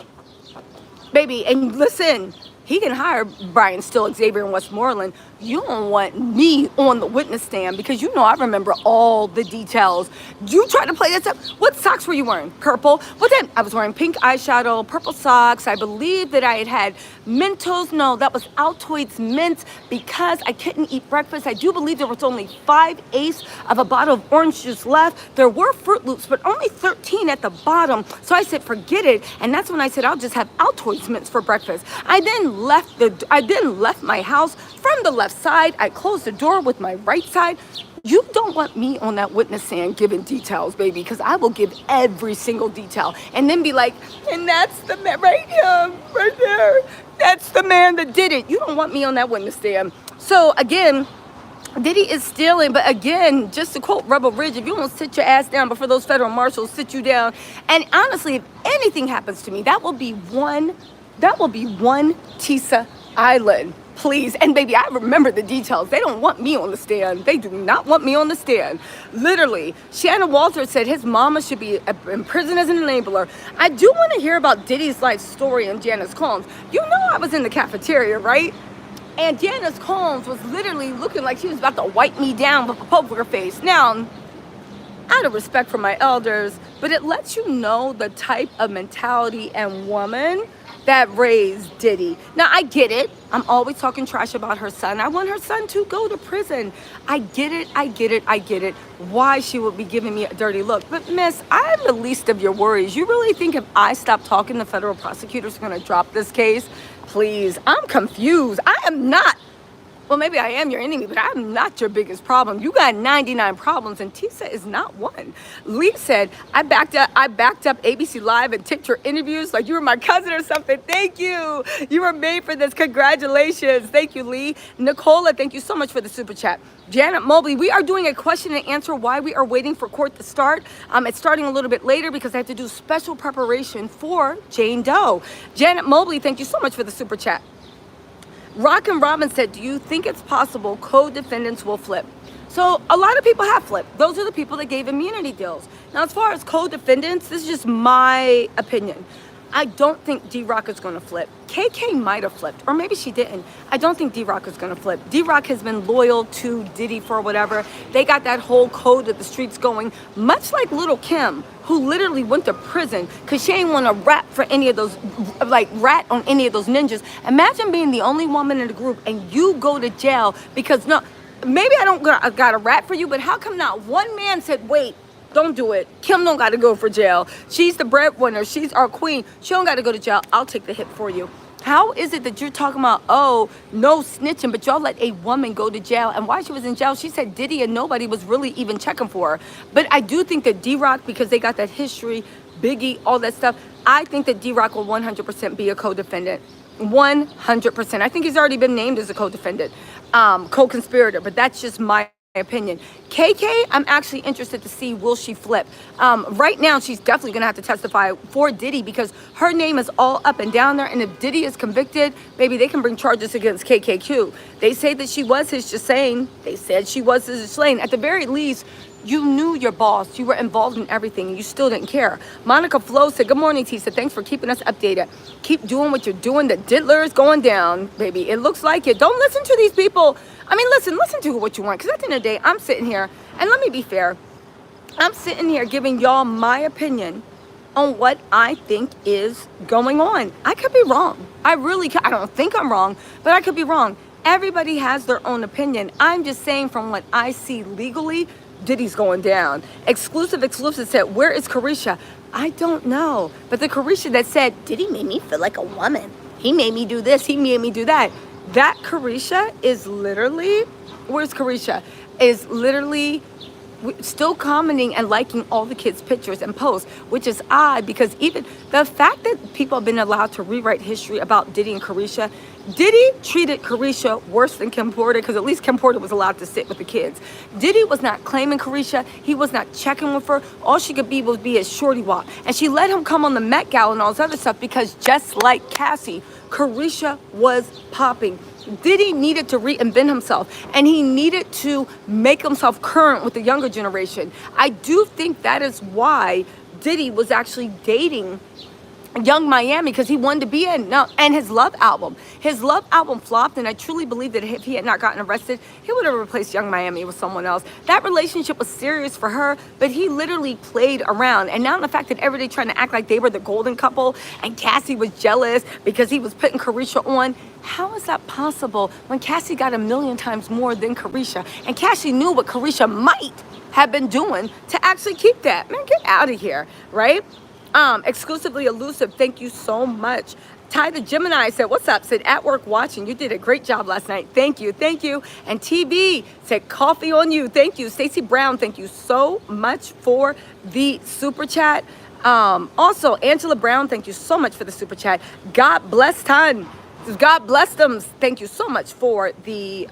Baby, and listen, he can hire Brian Still, Xavier, and Westmoreland. You don't want me on the witness stand because you know I remember all the details. You tried to play that stuff. What socks were you wearing? Purple. What then? I was wearing pink eyeshadow, purple socks. I believe that I had Mentos. No, that was Altoids Mint because I couldn't eat breakfast. I do believe there was only 5/8 of a bottle of orange juice left. There were Fruit Loops, but only 13 at the bottom. So I said, forget it. And that's when I said, I'll just have Altoids Mints for breakfast. I then left my house from the left side. I closed the door with my right side. You don't want me on that witness stand giving details, baby, because I will give every single detail and then be like, and that's the man right here, right there. That's the man that did it. You don't want me on that witness stand. So again, Diddy is stealing, but again, just to quote Rebel Ridge, if you don't sit your ass down before those federal marshals sit you down, and honestly, if anything happens to me, that will be one Tisa Island. Please. And baby, I remember the details. They don't want me on the stand. They do not want me on the stand. Literally. Shannon Walter said his mama should be in prison as an enabler. I do want to hear about Diddy's life story and Janice Combs. You know I was in the cafeteria, right? And Janice Combs was literally looking like she was about to wipe me down with a poker face. Now, out of respect for my elders, but it lets you know the type of mentality and woman that raised Diddy. Now, I get it. I'm always talking trash about her son. I want her son to go to prison. I get it. Why she would be giving me a dirty look. But miss, I'm the least of your worries. You really think if I stop talking, the federal prosecutors are going to drop this case? Please, I'm confused. I am not. well, maybe I am your enemy, but I'm not your biggest problem. You got 99 problems, and Tisa is not one. Lee said, I backed up ABC Live and tipped your interviews like you were my cousin or something. Thank you. You were made for this. Congratulations. Thank you, Lee. Nicola, thank you so much for the super chat. Janet Mobley, we are doing a question and answer why we are waiting for court to start. It's starting a little bit later because I have to do special preparation for Jane Doe. Janet Mobley, thank you so much for the super chat. Rock and Robin said, do you think it's possible co-defendants will flip? So a lot of people have flipped. Those are the people that gave immunity deals. Now, as far as co-defendants, this is just my opinion. I don't think D-Rock is going to flip. KK might have flipped, or maybe she didn't. I don't think D-Rock is going to flip. D-Rock has been loyal to Diddy for whatever. They got that whole code of the streets going, much like Little Kim, who literally went to prison because she ain't want to rap for any of those, like rat on any of those ninjas. Imagine being the only woman in the group and you go to jail because, no, maybe I got a rap for you, but how come not one man said, wait, don't do it. Kim don't got to go for jail. She's the breadwinner. She's our queen. She don't got to go to jail. I'll take the hit for you. How is it that you're talking about, oh, no snitching, but y'all let a woman go to jail? And while she was in jail, she said Diddy and nobody was really even checking for her. But I do think that D-Rock, because they got that history, Biggie, all that stuff, I think that D-Rock will 100% be a co-defendant. 100%. I think he's already been named as a co-defendant, co-conspirator, but that's just my opinion. KK, I'm actually interested to see, will she flip? Right now, she's definitely going to have to testify for Diddy because her name is all up and down there. And if Diddy is convicted, maybe they can bring charges against KKQ. They say that she was his Ghislaine. They said she was his Ghislaine. At the very least, you knew your boss. You were involved in everything, and you still didn't care. Monica Flo said, good morning, Tisa. Thanks for keeping us updated. Keep doing what you're doing. The diddler is going down, baby. It looks like it. Don't listen to these people. I mean, listen to what you want. Because at the end of the day, I'm sitting here, and let me be fair. I'm sitting here giving y'all my opinion on what I think is going on. I could be wrong. I don't think I'm wrong, but I could be wrong. Everybody has their own opinion. I'm just saying from what I see legally, Diddy's going down. Exclusive said, where is Carisha? I don't know. But the Carisha that said, Diddy made me feel like a woman. He made me do this. He made me do that. That Carisha is literally, where's Carisha? Is literally still commenting and liking all the kids' pictures and posts, which is odd because even the fact that people have been allowed to rewrite history about Diddy and Carisha, Diddy treated Carisha worse than Kim Porter because at least Kim Porter was allowed to sit with the kids. Diddy was not claiming Carisha. He was not checking with her. All she could be was be a shorty walk. And she let him come on the Met Gala and all this other stuff because just like Cassie, Carisha was popping. Diddy needed to reinvent himself and he needed to make himself current with the younger generation. I do think that is why Diddy was actually dating Young Miami because he wanted to be in. No, and his Love album flopped, and I truly believe that if he had not gotten arrested, he would have replaced Young Miami with someone else. That relationship was serious for her, but he literally played around. And now the fact that everybody trying to act like they were the golden couple and Cassie was jealous because he was putting Carisha on. How is that possible when Cassie got 1,000,000 times more than Carisha? And Cassie knew what Carisha might have been doing to actually keep that. Man, get out of here, right? Exclusively elusive, thank you so much. Ty the Gemini said, what's up? Said, at work watching. You did a great job last night. Thank you. And TB said, coffee on you. Thank you. Stacey Brown, thank you so much for the super chat. Also, Angela Brown, thank you so much for the super chat. God bless ton. God bless them. Thank you so much for the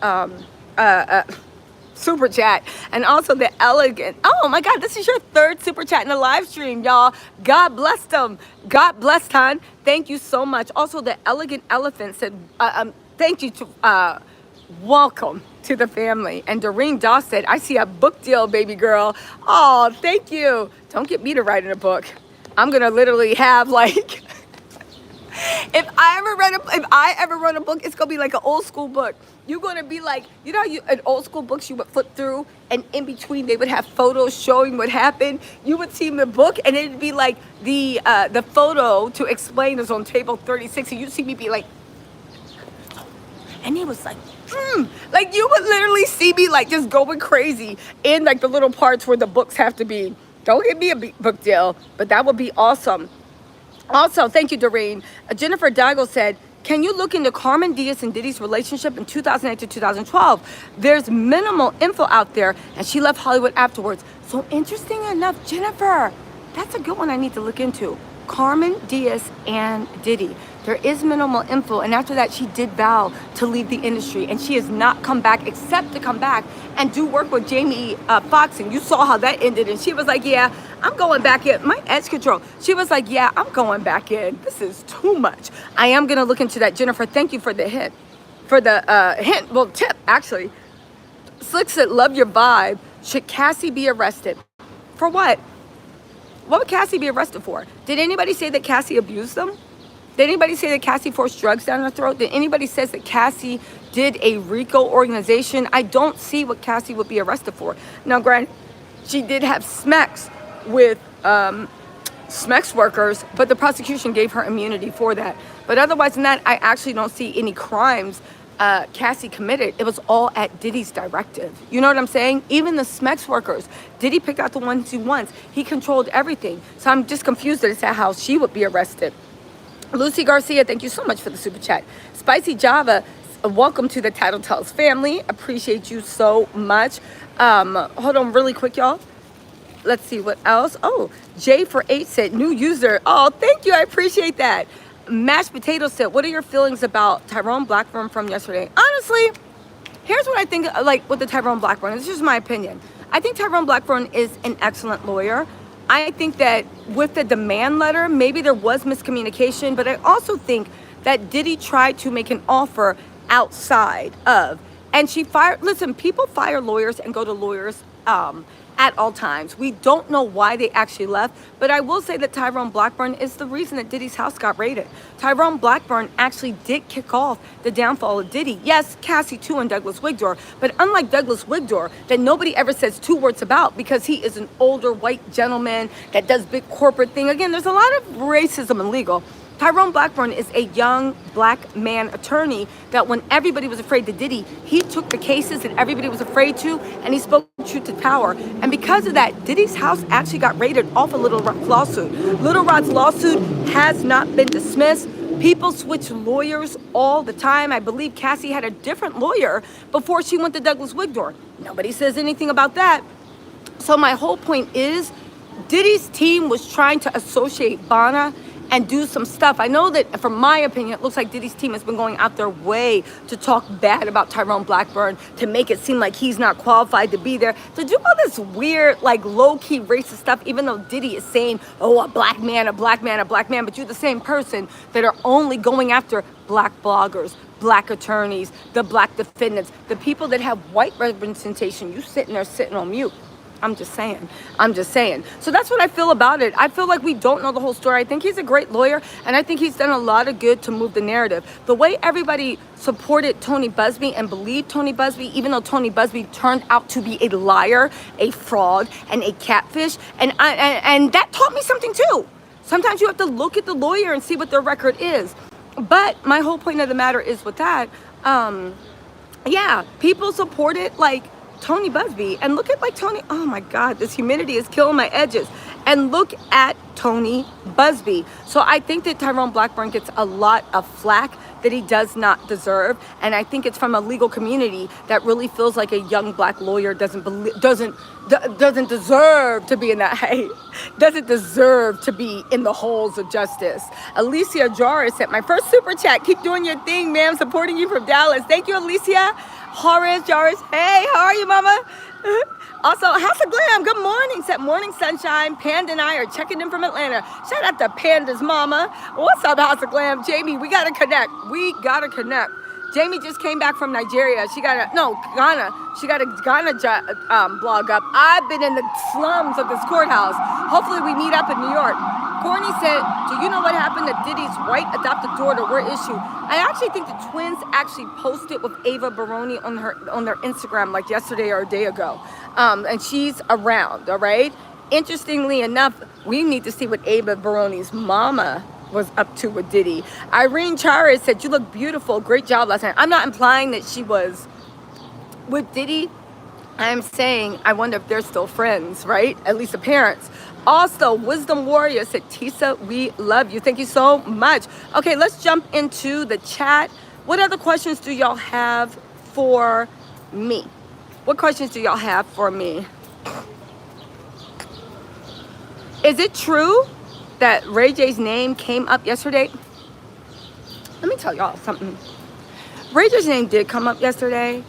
super chat. And also the elegant, oh my God, this is your third super chat in the live stream, y'all. God bless them. God bless ton. Thank you so much. Also the elegant elephant said, thank you to, welcome to the family. And Doreen Doss said, I see a book deal, baby girl. Oh, thank you. Don't get me to write in a book. I'm going to literally have like, if I ever run a book, it's going to be like an old school book. You're going to be like, you know, in old school books, you would flip through and in between they would have photos showing what happened. You would see the book and it'd be like the photo to explain is on table 36. And you'd see me be like, and it was like, like you would literally see me like just going crazy in like the little parts where the books have to be. Don't give me a book deal, but that would be awesome. Also, thank you, Doreen. Jennifer Daigle said, Can you look into Carmen Diaz and Diddy's relationship in 2008 to 2012? There's minimal info out there, and she left Hollywood afterwards. So interesting enough, Jennifer, that's a good one I need to look into. Carmen Diaz and Diddy. There is minimal info, and after that, she did vow to leave the industry, and she has not come back except to come back and do work with Jamie Foxx, and you saw how that ended, and she was like, yeah, I'm going back in. My edge control. She was like, yeah, I'm going back in. This is too much. I am going to look into that. Jennifer, thank you for the hint. Tip, actually. Slick said, love your vibe. Should Cassie be arrested? For what? What would Cassie be arrested for? Did anybody say that Cassie abused them? Did anybody say that Cassie forced drugs down her throat? Did anybody say that Cassie did a RICO organization? I don't see what Cassie would be arrested for. Now, granted, she did have smacks with SMEX workers, but the prosecution gave her immunity for that. But otherwise than that, I actually don't see any crimes Cassie committed. It was all at Diddy's directive. You know what I'm saying? Even the SMEX workers, Diddy picked out the ones he wants. He controlled everything. So I'm just confused as to how she would be arrested. Lucy Garcia, thank you so much for the super chat. Spicy Java, welcome to the Title Tells family. Appreciate you so much. Hold on really quick, y'all. Let's see what else. Oh, J4H said, new user. Oh, thank you. I appreciate that. Mashed Potato said, what are your feelings about Tyrone Blackburn from yesterday? Honestly, here's what I think, like, with the Tyrone Blackburn. This is just my opinion. I think Tyrone Blackburn is an excellent lawyer. I think that with the demand letter, maybe there was miscommunication, but I also think that Diddy tried to make an offer outside of, and she fired, listen, people fire lawyers and go to lawyers at all times. We don't know why they actually left, but I will say that Tyrone Blackburn is the reason that Diddy's house got raided. Tyrone Blackburn actually did kick off the downfall of Diddy. Yes, Cassie too and Douglas Wigdor, but unlike Douglas Wigdor, that nobody ever says two words about because he is an older white gentleman that does big corporate thing. Again, there's a lot of racism in legal. Tyrone Blackburn is a young black man attorney that when everybody was afraid to Diddy, he took the cases that everybody was afraid to, and he spoke truth to power. And because of that, Diddy's house actually got raided off a Little Rod's lawsuit. Little Rod's lawsuit has not been dismissed. People switch lawyers all the time. I believe Cassie had a different lawyer before she went to Douglas Wigdor. Nobody says anything about that. So my whole point is, Diddy's team was trying to associate Bona and do some stuff. I know that, from my opinion, it looks like Diddy's team has been going out their way to talk bad about Tyrone Blackburn, to make it seem like he's not qualified to be there, to do all this weird, like, low-key racist stuff, even though Diddy is saying, oh, a black man, a black man, a black man, but you're the same person that are only going after black bloggers, black attorneys, the black defendants, the people that have white representation. You sitting there sitting on mute. I'm just saying. So that's what I feel about it. I feel like we don't know the whole story. I think he's a great lawyer, and I think he's done a lot of good to move the narrative. The way everybody supported Tony Busby and believed Tony Busby, even though Tony Busby turned out to be a liar, a fraud, and a catfish, and that taught me something too. Sometimes you have to look at the lawyer and see what their record is. But my whole point of the matter is with that, yeah, people supported, like, Tony Busby, and look at, like, Tony, oh my God, this humidity is killing my edges, and look at Tony Busby. So I think that Tyrone Blackburn gets a lot of flack that he does not deserve, and I think it's from a legal community that really feels like a young black lawyer doesn't deserve to be in that, hey, doesn't deserve to be in the halls of justice. Alicia Jarvis sent my first super chat. Keep doing your thing, ma'am. Supporting you from Dallas. Thank you, Alicia. Horace Jarvis, hey, how are you, mama? Also, House of Glam, good morning. Set morning sunshine. Panda and I are checking in from Atlanta. Shout out to Panda's mama. What's up, House of Glam? Jamie, we gotta connect. Jamie just came back from Nigeria. Ghana. She got a Ghana blog up. I've been in the slums of this courthouse. Hopefully we meet up in New York. Courtney said, do you know what happened to Diddy's white adopted daughter? Where is she? I actually think the twins actually posted with Ava Baroni on their Instagram like yesterday or a day ago. And she's around, all right? Interestingly enough, we need to see what Ava Baroni's mama was up to with Diddy. Irene Charis said, you look beautiful. Great job last night. I'm not implying that she was with Diddy I'm saying, I wonder if they're still friends, right? At least the parents. Also, Wisdom Warrior said, Tisa, we love you. Thank you so much. Okay, let's jump into the chat. What other questions do y'all have for me? What questions do y'all have for me? Is it true that Ray J's name came up yesterday? Let me tell y'all something. Ray J's name did come up yesterday,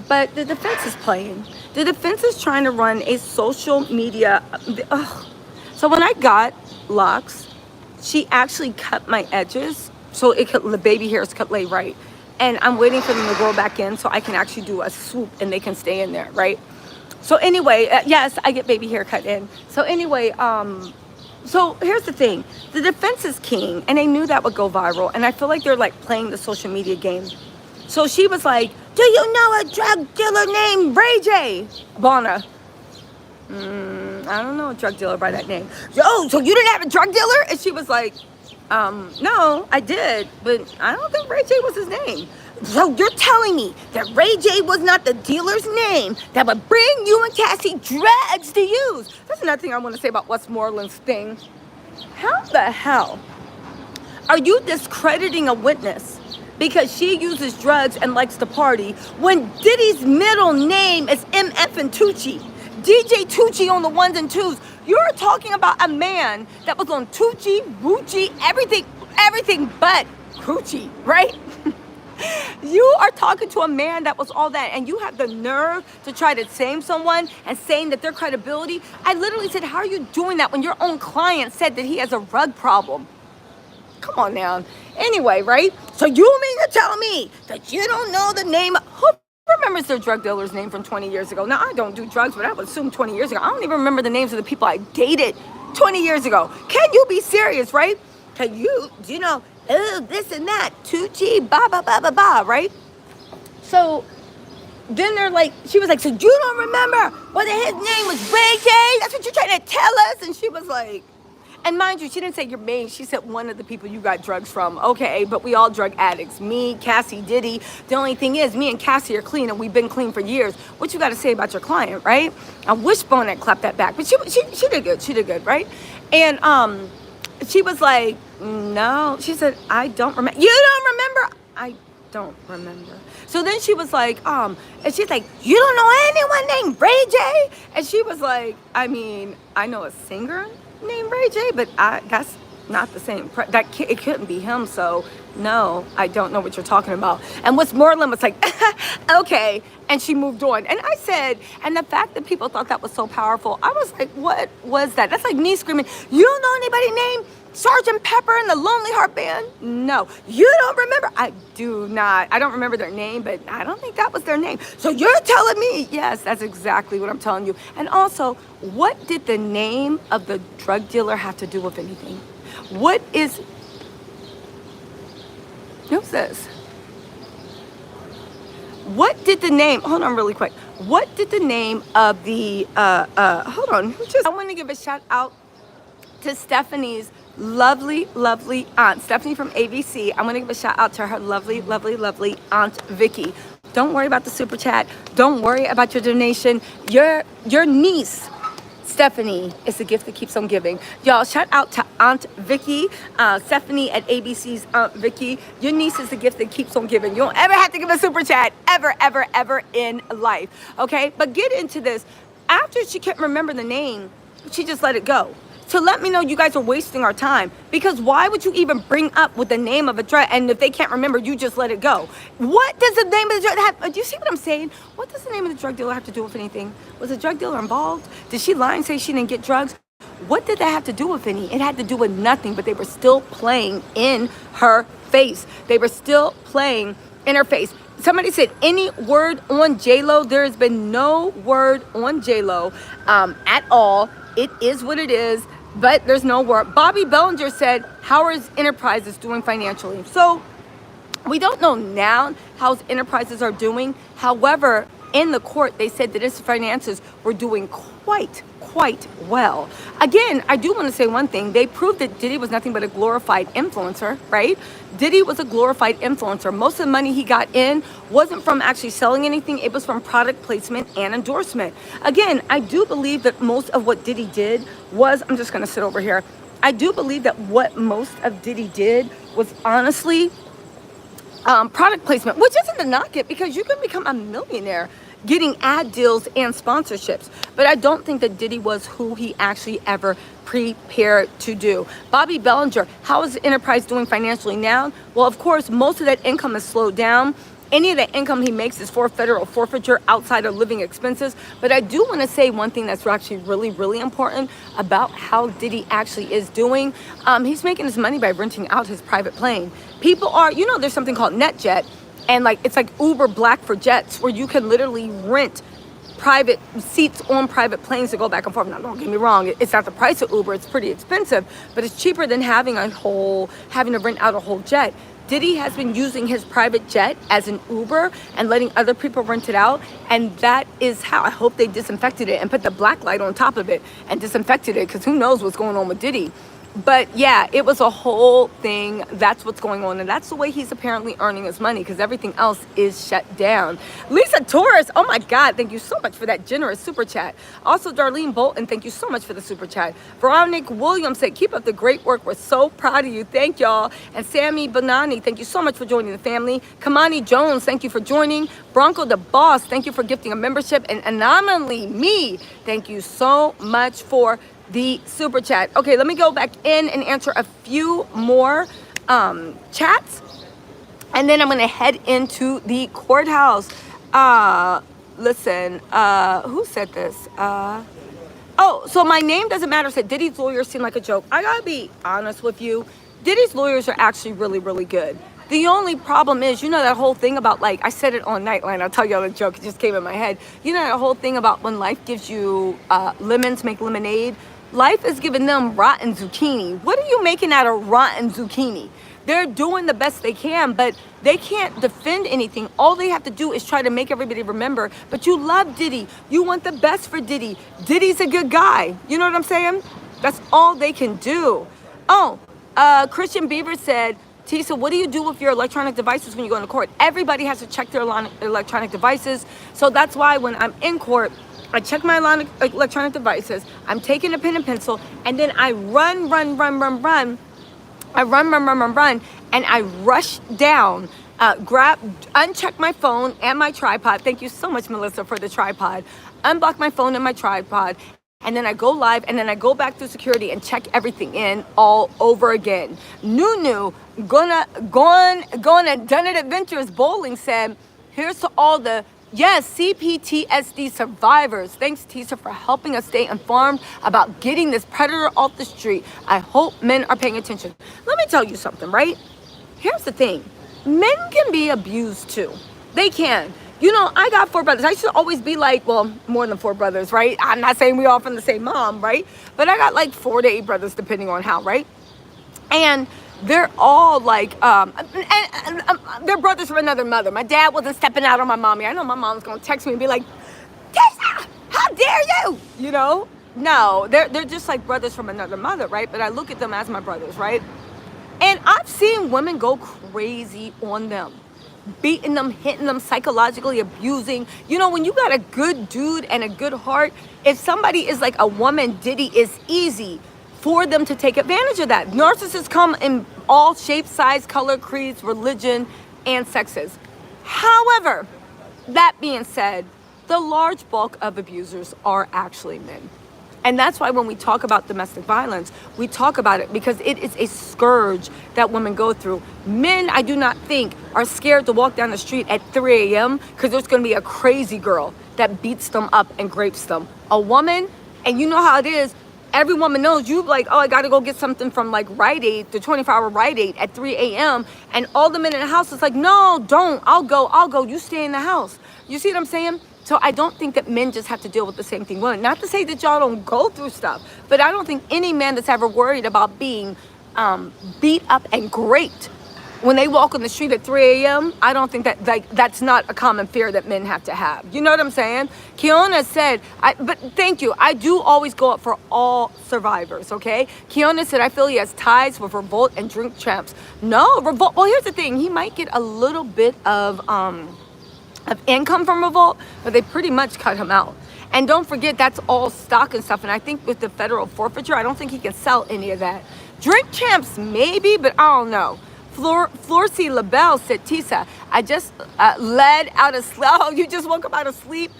but the defense is playing. The defense is trying to run a social media. So when I got locks, she actually cut my edges so the baby hairs could lay right. And I'm waiting for them to grow back in so I can actually do a swoop and they can stay in there, right? So anyway, yes, I get baby hair cut in. So anyway, so here's the thing. The defense is king, and they knew that would go viral. And I feel like they're like playing the social media game. So she was like, do you know a drug dealer named Ray J? Bona. I don't know a drug dealer by that name. Yo, so you didn't have a drug dealer? And she was like, no, I did, but I don't think Ray J was his name. So you're telling me that Ray J was not the dealer's name that would bring you and Cassie drugs to use? That's another thing I want to say about Westmoreland's thing. How the hell are you discrediting a witness because she uses drugs and likes to party when Diddy's middle name is MF and Tucci? DJ Tucci on the ones and twos. You're talking about a man that was on Tucci, Gucci, everything but Gucci, right? You are talking to a man that was all that, and you have the nerve to try to shame someone and saying that their credibility. I literally said, how are you doing that when your own client said that he has a rug problem? Come on now. Anyway, right? So you mean to tell me that you don't know the name? Who remembers their drug dealer's name from 20 years ago? Now, I don't do drugs, but I would assume 20 years ago. I don't even remember the names of the people I dated 20 years ago. Can you be serious, right? Can you know, oh, this and that, Tucci, ba, ba, ba, ba, ba, right? So then they're like, she was like, so you don't remember whether his name was Ray J? That's what you're trying to tell us? And she was like, and mind you, she didn't say your main. She said one of the people you got drugs from. Okay, but we all drug addicts. Me, Cassie, Diddy. The only thing is, me and Cassie are clean, and we've been clean for years. What you got to say about your client, right? I wish Bona had clapped that back, but she did good. She did good, right? And she was like, no. She said, I don't remember. You don't remember? I don't remember. So then she was like, and she's like, you don't know anyone named Ray J? And she was like, I mean, I know a singer named Ray J, but that's not the same. It couldn't be him. So no, I don't know what you're talking about. And Westmoreland was like, okay. And she moved on. And I said, and the fact that people thought that was so powerful, I was like, what was that? That's like me screaming, you don't know anybody named Sergeant Pepper and the Lonely Heart Band? No. You don't remember? I do not. I don't remember their name, but I don't think that was their name. So you're telling me? Yes, that's exactly what I'm telling you. And also, what did the name of the drug dealer have to do with anything? What is... Who's this? What did the name... Hold on really quick. What did the name of the... hold on. I want to give a shout out to Stephanie's lovely aunt, Stephanie from ABC. I'm gonna give a shout out to her lovely aunt Vicky. Don't worry about the super chat. Don't worry about your donation. Your niece Stephanie is the gift that keeps on giving. Y'all, shout out to Aunt Vicky, Stephanie at ABC's Aunt Vicky. Your niece is the gift that keeps on giving. You don't ever have to give a super chat, ever in life, okay? But get into this. After she can't remember the name, she just let it go. To let me know you guys are wasting our time. Because why would you even bring up with the name of a drug, and if they can't remember, you just let it go? What does the name of the drug have? Do you see what I'm saying? What does the name of the drug dealer have to do with anything? Was the drug dealer involved? Did she lie and say she didn't get drugs? What did that have to do with any? It had to do with nothing, but they were still playing in her face. They were still playing in her face. Somebody said, any word on J-Lo? There has been no word on J-Lo at all. It is what it is. But there's no word. Bobby Bellinger said, how is Enterprises doing financially? So we don't know now how Enterprises are doing. However, in the court, they said that its finances were doing quite quite well. Again, I do want to say one thing. They proved that Diddy was nothing but a glorified influencer, right? Diddy was a glorified influencer. Most of the money he got in wasn't from actually selling anything. It was from product placement and endorsement. Again, I do believe that most of what Diddy did was, I'm just going to sit over here. I do believe that what most of Diddy did was honestly product placement, which isn't to knock it, because you can become a millionaire getting ad deals and sponsorships. But I don't think that Diddy was who he actually ever prepared to do. Bobby Bellinger, how is the enterprise doing financially now? Well, of course, most of that income is slowed down. Any of the income he makes is for federal forfeiture outside of living expenses. But I do want to say one thing that's actually really, really important about how Diddy actually is doing. He's making his money by renting out his private plane. People are, there's something called NetJet, and it's like Uber Black for jets, where you can literally rent private seats on private planes to go back and forth. Now, don't get me wrong, it's not the price of Uber, it's pretty expensive, but it's cheaper than having to rent out a whole jet. Diddy has been using his private jet as an Uber and letting other people rent it out. And that is how, I hope they disinfected it and put the black light on top of it and disinfected it, because who knows what's going on with Diddy. But yeah, it was a whole thing. That's what's going on. And that's the way he's apparently earning his money, because everything else is shut down. Lisa Torres, oh my God, thank you so much for that generous super chat. Also, Darlene Bolton, thank you so much for the super chat. Veronica Williams said, keep up the great work. We're so proud of you. Thank y'all. And Sammy Bonani, thank you so much for joining the family. Kamani Jones, thank you for joining. Bronco the Boss, thank you for gifting a membership. And Anomaly Me, thank you so much for the super chat. Okay, let me go back in and answer a few more chats, and then I'm gonna head into the courthouse. Listen, who said this? Oh, so my name doesn't matter said Diddy's lawyers seem like a joke. I gotta be honest with you, Diddy's lawyers are actually really, really good. The only problem is, that whole thing about, I said it on Nightline, I'll tell you the joke, it just came in my head. That whole thing about when life gives you lemons, make lemonade. Life is giving them rotten zucchini. What are you making out of rotten zucchini? They're doing the best they can, but they can't defend anything. All they have to do is try to make everybody remember. But you love Diddy. You want the best for Diddy. Diddy's a good guy. You know what I'm saying? That's all they can do. Oh, Christian Beaver said, Tisa, what do you do with your electronic devices when you go into court? Everybody has to check their electronic devices. So that's why when I'm in court, I check my electronic devices, I'm taking a pen and pencil, and then I run. I run, and I rush down, uncheck my phone and my tripod. Thank you so much, Melissa, for the tripod. Unblock my phone and my tripod, and then I go live, and then I go back through security and check everything in all over again. Nunu, done it Adventures Bowling said, here's to all the CPTSD survivors. Thanks, Tisa, for helping us stay informed about getting this predator off the street. I hope men are paying attention. Let me tell you something, right? Here's the thing. Men can be abused too. They can. I got 4 brothers. I should always be more than 4 brothers, right? I'm not saying we all from the same mom, right? But I got 4 to 8 brothers, depending on how, right? And they're all they're brothers from another mother. My dad wasn't stepping out on my mommy. I know my mom's gonna text me and be like, Tessa, how dare you? No, they're just like brothers from another mother, right? But I look at them as my brothers, right? And I've seen women go crazy on them, beating them, hitting them, psychologically abusing. When you got a good dude and a good heart, if somebody is like a woman, Diddy, is easy for them to take advantage of that. Narcissists come in all shapes, size, color, creeds, religion, and sexes. However, that being said, the large bulk of abusers are actually men. And that's why when we talk about domestic violence, we talk about it because it is a scourge that women go through. Men, I do not think, are scared to walk down the street at 3 a.m. because there's going to be a crazy girl that beats them up and rapes them. A woman, and you know how it is, every woman knows you I got to go get something from Rite Aid, the 24-hour Rite Aid at 3 a.m. And all the men in the house is no, don't. I'll go. You stay in the house. You see what I'm saying? So I don't think that men just have to deal with the same thing women. Not to say that y'all don't go through stuff, but I don't think any man that's ever worried about being beat up and raped when they walk on the street at 3 a.m., I don't think that, like, that's not a common fear that men have to have. You know what I'm saying? Kiona said, but thank you. I do always go up for all survivors, okay? Kiona said, I feel he has ties with Revolt and Drink Champs. No, Revolt, well, here's the thing. He might get a little bit of income from Revolt, but they pretty much cut him out. And don't forget, that's all stock and stuff. And I think with the federal forfeiture, I don't think he can sell any of that. Drink Champs, maybe, but I don't know. Florcy LaBelle said, Tisa, I just led out of sleep. Oh, you just woke up out of sleep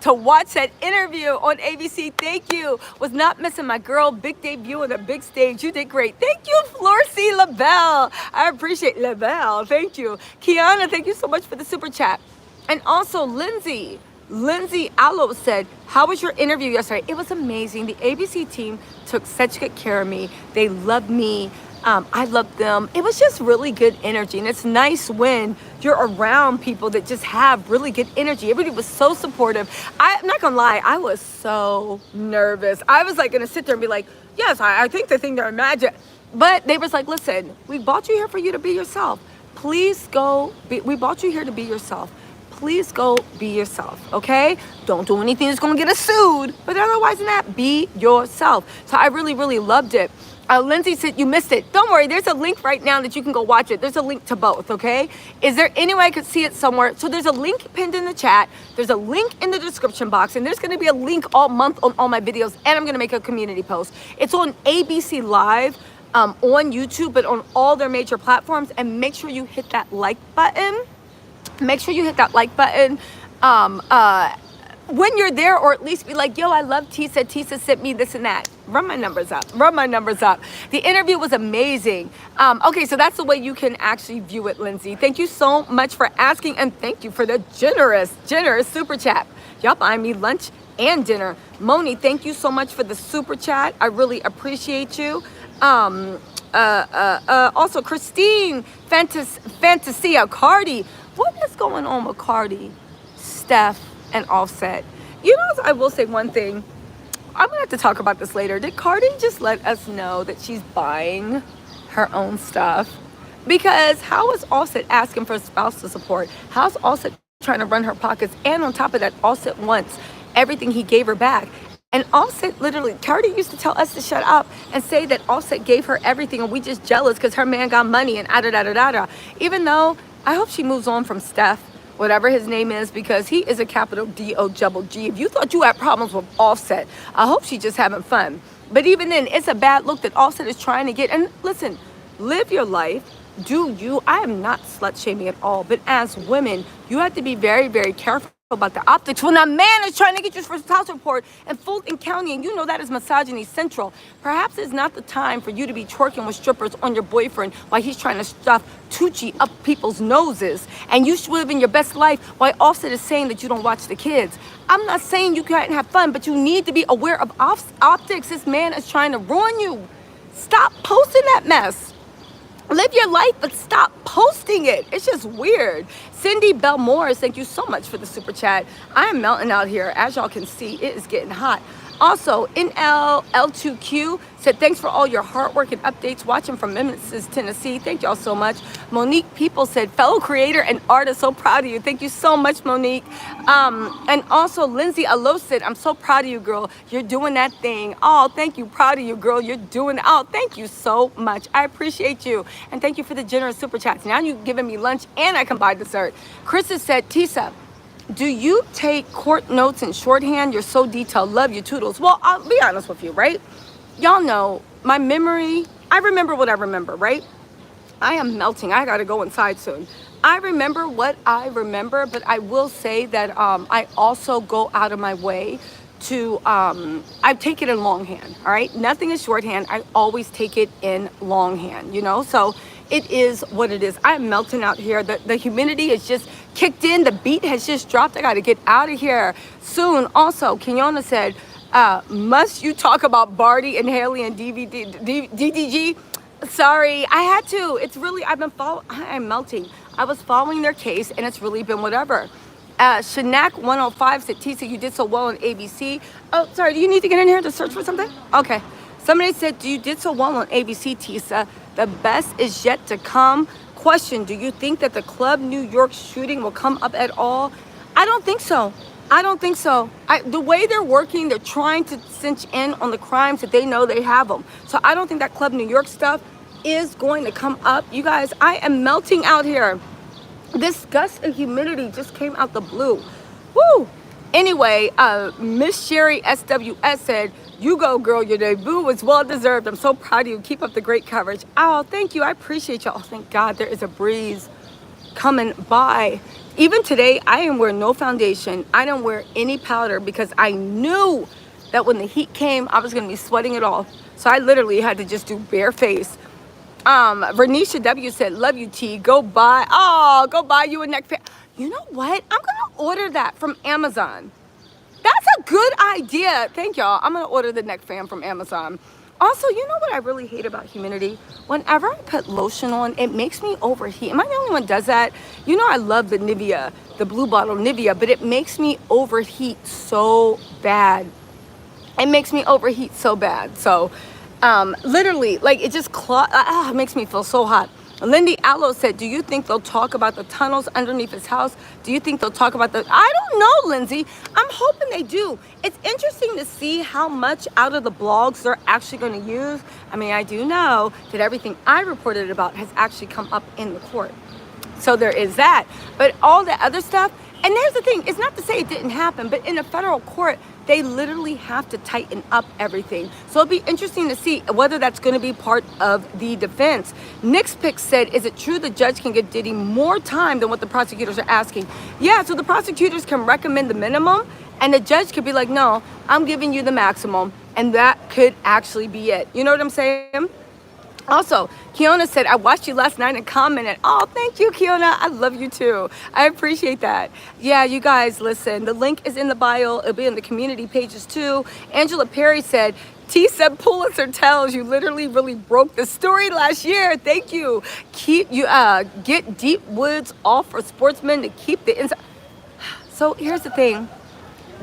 to watch that interview on ABC. Thank you. Was not missing my girl. Big debut on the big stage. You did great. Thank you, Florcy LaBelle. I appreciate LaBelle. Thank you. Kiana, thank you so much for the super chat. And also, Lindsay Allo said, how was your interview yesterday? It was amazing. The ABC team took such good care of me. They loved me. I loved them. It was just really good energy. And it's nice when you're around people that just have really good energy. Everybody was so supportive. I'm not going to lie. I was so nervous. I was like going to sit there and be like, yes, I think the thing they're imagining. But they was like, listen, we brought you here for you to be yourself. Please go. We brought you here to be yourself. Please go be yourself, okay? Don't do anything that's going to get us sued. But otherwise than that, be yourself. So I really, really loved it. Lindsay said, you missed it. Don't worry. There's a link right now that you can go watch it. There's a link to both, okay? Is there any way I could see it somewhere? So there's a link pinned in the chat. There's a link in the description box. And there's going to be a link all month on all my videos. And I'm going to make a community post. It's on ABC Live on YouTube, but on all their major platforms. And make sure you hit that like button. Make sure you hit that like button when you're there, or at least be like, yo, I love Tisa. Tisa sent me this and that. Run my numbers up. Run my numbers up. The interview was amazing. Okay, so that's the way you can actually view it, Lindsay. Thank you so much for asking, and thank you for the generous super chat. Y'all buying me lunch and dinner. Moni, thank you so much for the super chat. I really appreciate you. Also, Christine Fantasia Cardi. What is going on with Cardi, Steph, and Offset? You know, I will say one thing. I'm going to have to talk about this later. Did Cardi just let us know that she's buying her own stuff? Because how is Offset asking for spousal support? How's Offset trying to run her pockets? And on top of that, Offset wants everything he gave her back. And Offset literally, Cardi used to tell us to shut up and say that Offset gave her everything and we just jealous because her man got money and da-da-da-da-da. Even though I hope she moves on from Steph, whatever his name is, because he is a capital D-O-double-G. If you thought you had problems with Offset, I hope she's just having fun. But even then, it's a bad look that Offset is trying to get. And listen, live your life. Do you. I am not slut shaming at all. But as women, you have to be very, very careful about the optics when a man is trying to get you for spouse support in Fulton County, and you know that is misogyny central. Perhaps it's not the time for you to be twerking with strippers on your boyfriend while he's trying to stuff Tucci up people's noses, and you should live in your best life while Offset is saying that you don't watch the kids. I'm not saying you can't have fun, but you need to be aware of optics. This man is trying to ruin you. Stop posting that mess. Live your life, but stop posting it. It's just weird. Cindy Belmore, thank you so much for the super chat. I am melting out here. As y'all can see, it is getting hot. Also, NL2Q said, thanks for all your hard work and updates. Watching from Memphis, Tennessee. Thank y'all so much. Monique People said, fellow creator and artist, so proud of you. Thank you so much, Monique. And also, Lindsay Alo said, I'm so proud of you, girl. You're doing that thing. Oh, thank you. Proud of you, girl. You're doing, oh, thank you so much. I appreciate you. And thank you for the generous super chats. Now you've given me lunch and I can buy dessert. Chris has said, Tisa, do you take court notes in shorthand? You're so detailed. Love you, toodles. Well, I'll be honest with you, right? Y'all know my memory. I remember what I remember, right? I am melting. I got to go inside soon. I remember what I remember, but I will say that I also go out of my way to, I take it in longhand, all right? Nothing is shorthand. I always take it in longhand, you know? So it is what it is. I'm melting out here. The humidity is just kicked in. The beat has just dropped. I got to get out of here soon. Also, Kenyona said, must you talk about Barty and Haley and DDG? Sorry, I had to. It's really, I am melting. I was following their case and it's really been whatever. Shanak 105 said, Tisa, you did so well on ABC. Oh, sorry, do you need to get in here to search for something? Okay. Somebody said, you did so well on ABC, Tisa. The best is yet to come. question, do you think that the Club New York shooting will come up at all? I don't think so. I don't think so. The way they're working, they're trying to cinch in on the crimes that they know they have them. So I don't think that Club New York stuff is going to come up. You guys, I am melting out here. This gust of humidity just came out the blue. Woo! Anyway, Miss Sherry SWS said, you go, girl. Your debut was well deserved. I'm so proud of you. Keep up the great coverage. Oh, thank you. I appreciate y'all. Oh, thank God there is a breeze coming by. Even today, I am wearing no foundation. I don't wear any powder because I knew that when the heat came, I was going to be sweating it off. So I literally had to just do bare face. Vernisha W said, love you, T. Go buy you a neck fan. You know what? I'm going to order that from Amazon. That's a good idea. Thank y'all. I'm going to order the neck fan from Amazon. Also, you know what I really hate about humidity? Whenever I put lotion on, it makes me overheat. Am I the only one who does that? You know I love the Nivea, the blue bottle Nivea, but it makes me overheat so bad. It makes me overheat so bad. So, literally, like, it just it makes me feel so hot. Lindy Allo said, do you think they'll talk about the tunnels underneath his house? Do you think they'll talk about I don't know, Lindsay. I'm hoping they do. It's interesting to see how much out of the blogs they're actually going to use. I mean, I do know that everything I reported about has actually come up in the court. So there is that. But all the other stuff, and there's the thing, it's not to say it didn't happen, but in a federal court, they literally have to tighten up everything. So it'll be interesting to see whether that's going to be part of the defense. Nick's Pick said, is it true the judge can give Diddy more time than what the prosecutors are asking? Yeah, so the prosecutors can recommend the minimum, and the judge could be like, no, I'm giving you the maximum, and that could actually be it. You know what I'm saying? Also, Kiona said, I watched you last night and commented. Oh, thank you, Kiona. I love you too. I appreciate that. Yeah, you guys, listen, the link is in the bio. It'll be in the community pages too. Angela Perry said, T said Pulitzer tells you literally really broke the story last year. Thank you. Get deep woods off for sportsmen to keep the inside. So here's the thing.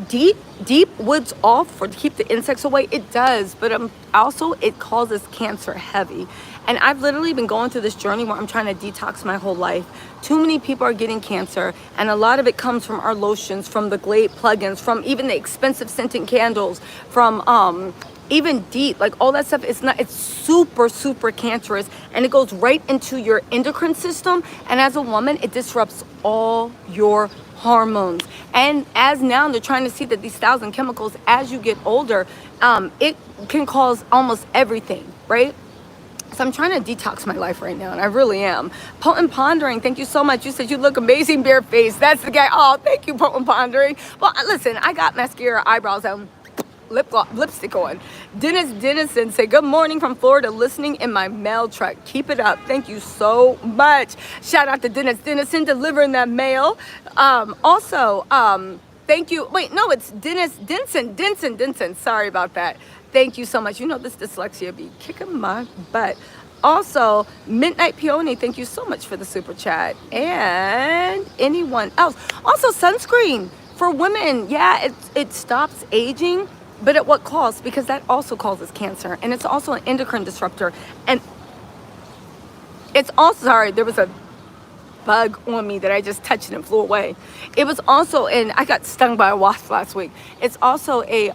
Deep woods off to keep the insects away, it does, but also it causes cancer heavy. And I've literally been going through this journey where I'm trying to detox my whole life. Too many people are getting cancer, and a lot of it comes from our lotions, from the Glade plugins, from even the expensive scented candles, from even DEET, like all that stuff. It's super cancerous, and it goes right into your endocrine system, and as a woman it disrupts all your hormones. And as now they're trying to see that these 1,000 chemicals, as you get older, it can cause almost everything, right? So I'm trying to detox my life right now, and I really am. Potent Pondering, thank you so much. You said you look amazing, bare face. That's the guy. Oh, thank you, Potent Pondering. Well, listen, I got mascara, eyebrows, and lipstick on. Dennis Dennison said, good morning from Florida, listening in my mail truck. Keep it up. Thank you so much. Shout out to Dennis Dennison delivering that mail. Also, thank you. Wait, no, it's Dennis Denson. Sorry about that. Thank you so much. You know, this dyslexia be kicking my butt. Also, Midnight Peony, thank you so much for the super chat. And anyone else. Also, sunscreen for women. Yeah, it stops aging. But at what cost? Because that also causes cancer. And it's also an endocrine disruptor. And it's also, sorry, there was a bug on me that I just touched and it flew away. It was also, I got stung by a wasp last week. It's also a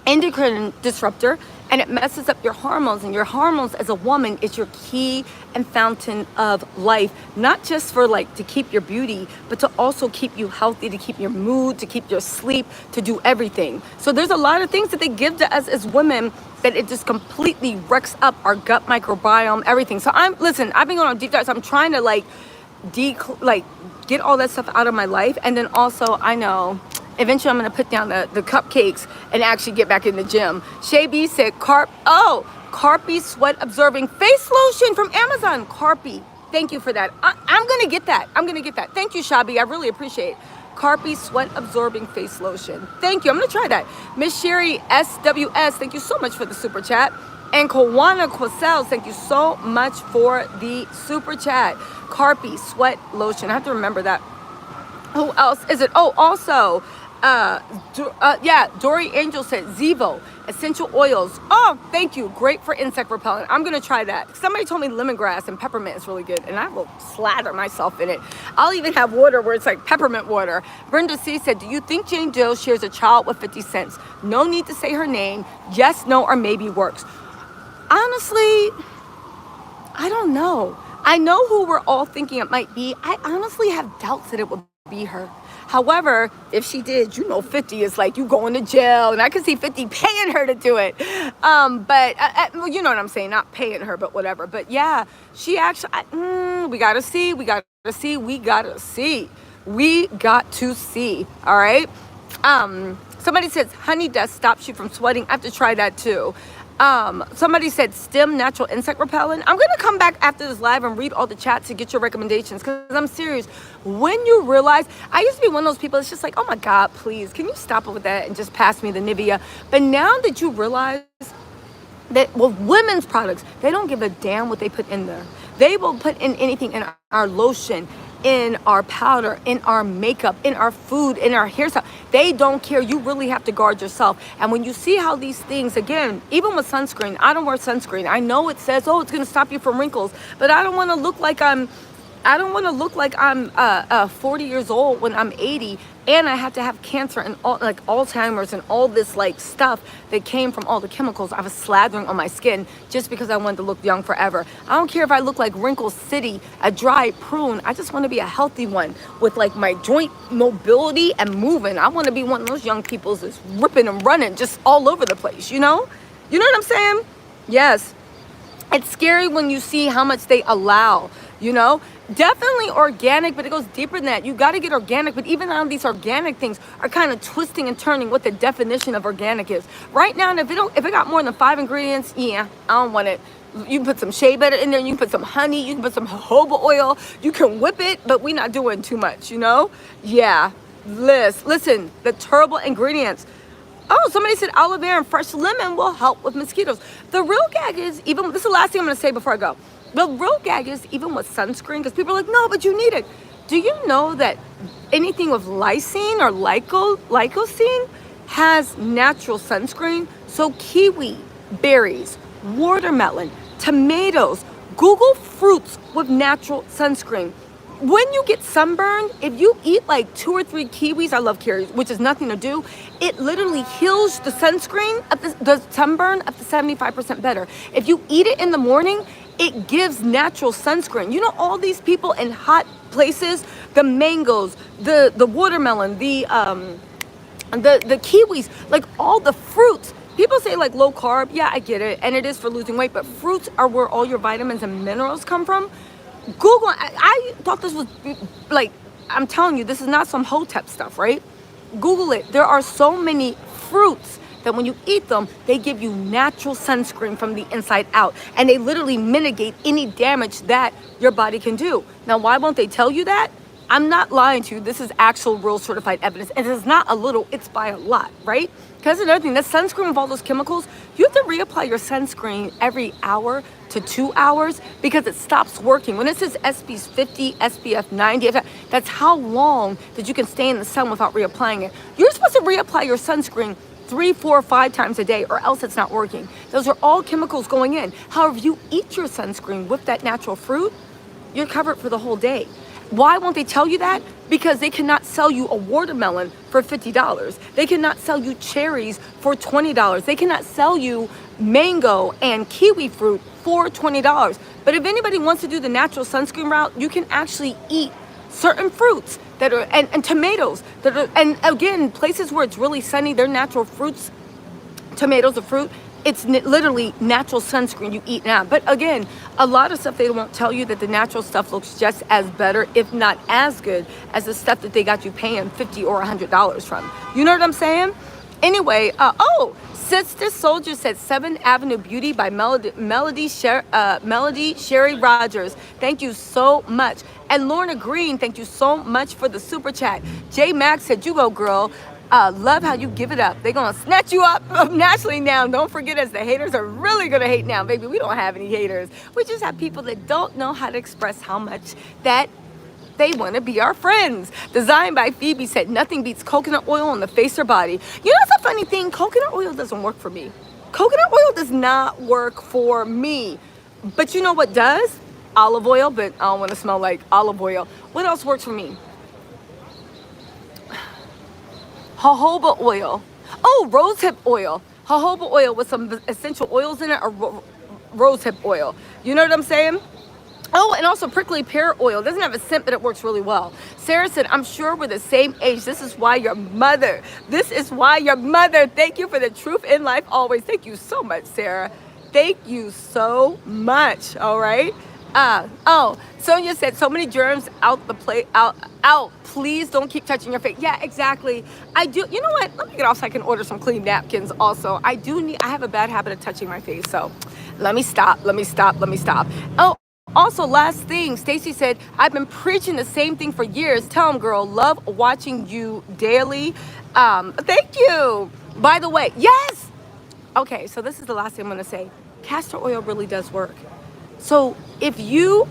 endocrine disruptor, and it messes up your hormones. And your hormones as a woman is your key and fountain of life, not just for to keep your beauty, but to also keep you healthy, to keep your mood, to keep your sleep, to do everything. So there's a lot of things that they give to us as women that it just completely wrecks up our gut microbiome, everything. So I've been going on deep dives. I'm trying to get all that stuff out of my life. And then also, I know eventually I'm going to put down the cupcakes and actually get back in the gym. Shay B said, Carpi Sweat Absorbing Face Lotion from Amazon. Carpi, thank you for that. I'm going to get that. Thank you, Shabi. I really appreciate it. Carpi Sweat Absorbing Face Lotion. Thank you. I'm going to try that. Miss Sherry SWS, thank you so much for the super chat. And Kawana Quasels, thank you so much for the super chat. Carpi Sweat Lotion. I have to remember that. Who else is it? Oh, also, Yeah, Dory Angel said Zevo, essential oils. Oh, thank you. Great for insect repellent. I'm going to try that. Somebody told me lemongrass and peppermint is really good, and I will slather myself in it. I'll even have water where it's like peppermint water. Brenda C said, do you think Jane Doe shares a child with 50 cents? No need to say her name. Yes, no, or maybe works. Honestly, I don't know. I know who we're all thinking it might be. I honestly have doubts that it would be her. However, if she did, 50 is like you going to jail, and I could see 50 paying her to do it. But you know what I'm saying, not paying her, but whatever. But yeah, she actually, we got to see. All right. Somebody says honey dust stops you from sweating. I have to try that too. Somebody said stem natural insect repellent. I'm going to come back after this live and read all the chats to get your recommendations, because I'm serious. When you realize, I used to be one of those people, it's just like, oh my God, please, can you stop it with that and just pass me the Nivea? But now that you realize that with women's products, they don't give a damn what they put in there. They will put in anything in our lotion, in our powder, in our makeup, in our food, in our hairstyle. They don't care. You really have to guard yourself. And when you see how these things, again, even with sunscreen, I don't wear sunscreen. I know it says, oh, it's going to stop you from wrinkles, but I don't want to look like I'm 40 years old when I'm 80, and I have to have cancer and all, like Alzheimer's and all this like stuff that came from all the chemicals I was slathering on my skin just because I wanted to look young forever. I don't care if I look like Wrinkle City, a dry prune. I just want to be a healthy one with like my joint mobility and moving. I want to be one of those young people that's ripping and running just all over the place, you know? You know what I'm saying? Yes. It's scary when you see how much they allow, you know? Definitely organic, but it goes deeper than that. You got to get organic, but even now these organic things are kind of twisting and turning what the definition of organic is. Right now, if it got more than 5 ingredients, yeah, I don't want it. You can put some shea butter in there, you can put some honey, you can put some jojoba oil, you can whip it, but we're not doing too much, you know? Yeah, listen, the terrible ingredients. Oh, somebody said aloe vera and fresh lemon will help with mosquitoes. The real gag is, this is the last thing I'm going to say before I go. The real gag is, even with sunscreen, because people are like, no, but you need it. Do you know that anything with lysine or lycosine has natural sunscreen? So kiwi, berries, watermelon, tomatoes, Google fruits with natural sunscreen. When you get sunburned, if you eat like 2 or 3 kiwis, I love kiwis, which is nothing to do, it literally heals the sunscreen, the sunburn up to 75% better. If you eat it in the morning, it gives natural sunscreen. You know, all these people in hot places, the mangoes, the watermelon, the kiwis, like all the fruits. People say like low carb. Yeah, I get it. And it is for losing weight, but fruits are where all your vitamins and minerals come from. Google, I thought this was like, I'm telling you, this is not some hotep stuff, right? Google it. There are so many fruits that when you eat them, they give you natural sunscreen from the inside out, and they literally mitigate any damage that your body can do. Now, why won't they tell you that? I'm not lying to you. This is actual real certified evidence, and it's not a little, it's by a lot, right? Because another thing, that sunscreen with all those chemicals, you have to reapply your sunscreen every hour to 2 hours because it stops working. When it says SPF 50, SPF 90, that's how long that you can stay in the sun without reapplying it. You're supposed to reapply your sunscreen 3, 4, 5 times a day, or else it's not working. Those are all chemicals going in. However, if you eat your sunscreen with that natural fruit, you're covered for the whole day. Why won't they tell you that? Because they cannot sell you a watermelon for $50. They cannot sell you cherries for $20. They cannot sell you mango and kiwi fruit for $20. But if anybody wants to do the natural sunscreen route, you can actually eat certain fruits that are, and tomatoes that are, and again, places where it's really sunny, they're natural fruits. Tomatoes are fruit. It's literally natural sunscreen you eat now. But again, a lot of stuff they won't tell you that the natural stuff looks just as better, if not as good, as the stuff that they got you paying $50 or $100 from. You know what I'm saying? Anyway, Sister Soldier said 7th Avenue Beauty by Melody Sherry Rogers. Thank you so much. And Lorna Green, thank you so much for the super chat. J Max said, you go, girl. Love how you give it up. They're going to snatch you up naturally now. Don't forget us. The haters are really going to hate now. Baby, we don't have any haters. We just have people that don't know how to express how much that they want to be our friends. Designed by Phoebe said nothing beats coconut oil on the face or body. You know, that's a funny thing. Coconut oil doesn't work for me. Coconut oil does not work for me. But you know what does? Olive oil, but I don't want to smell like olive oil. What else works for me? Jojoba oil. Oh, rosehip oil. Jojoba oil with some essential oils in it, or rosehip oil. You know what I'm saying? Oh, and also prickly pear oil. It doesn't have a scent, but it works really well. Sarah said, I'm sure we're the same age. This is why your mother. This is why your mother. Thank you for the truth in life always. Thank you so much, Sarah. Thank you so much. All right. Sonia said, so many germs out. Please don't keep touching your face. Yeah, exactly. I do. You know what? Let me get off so I can order some clean napkins also. I have a bad habit of touching my face. So let me stop. Oh, also, last thing, Stacy said, I've been preaching the same thing for years. Tell them, girl, love watching you daily. Thank you. By the way, yes. Okay, so this is the last thing I'm going to say. Castor oil really does work. So if you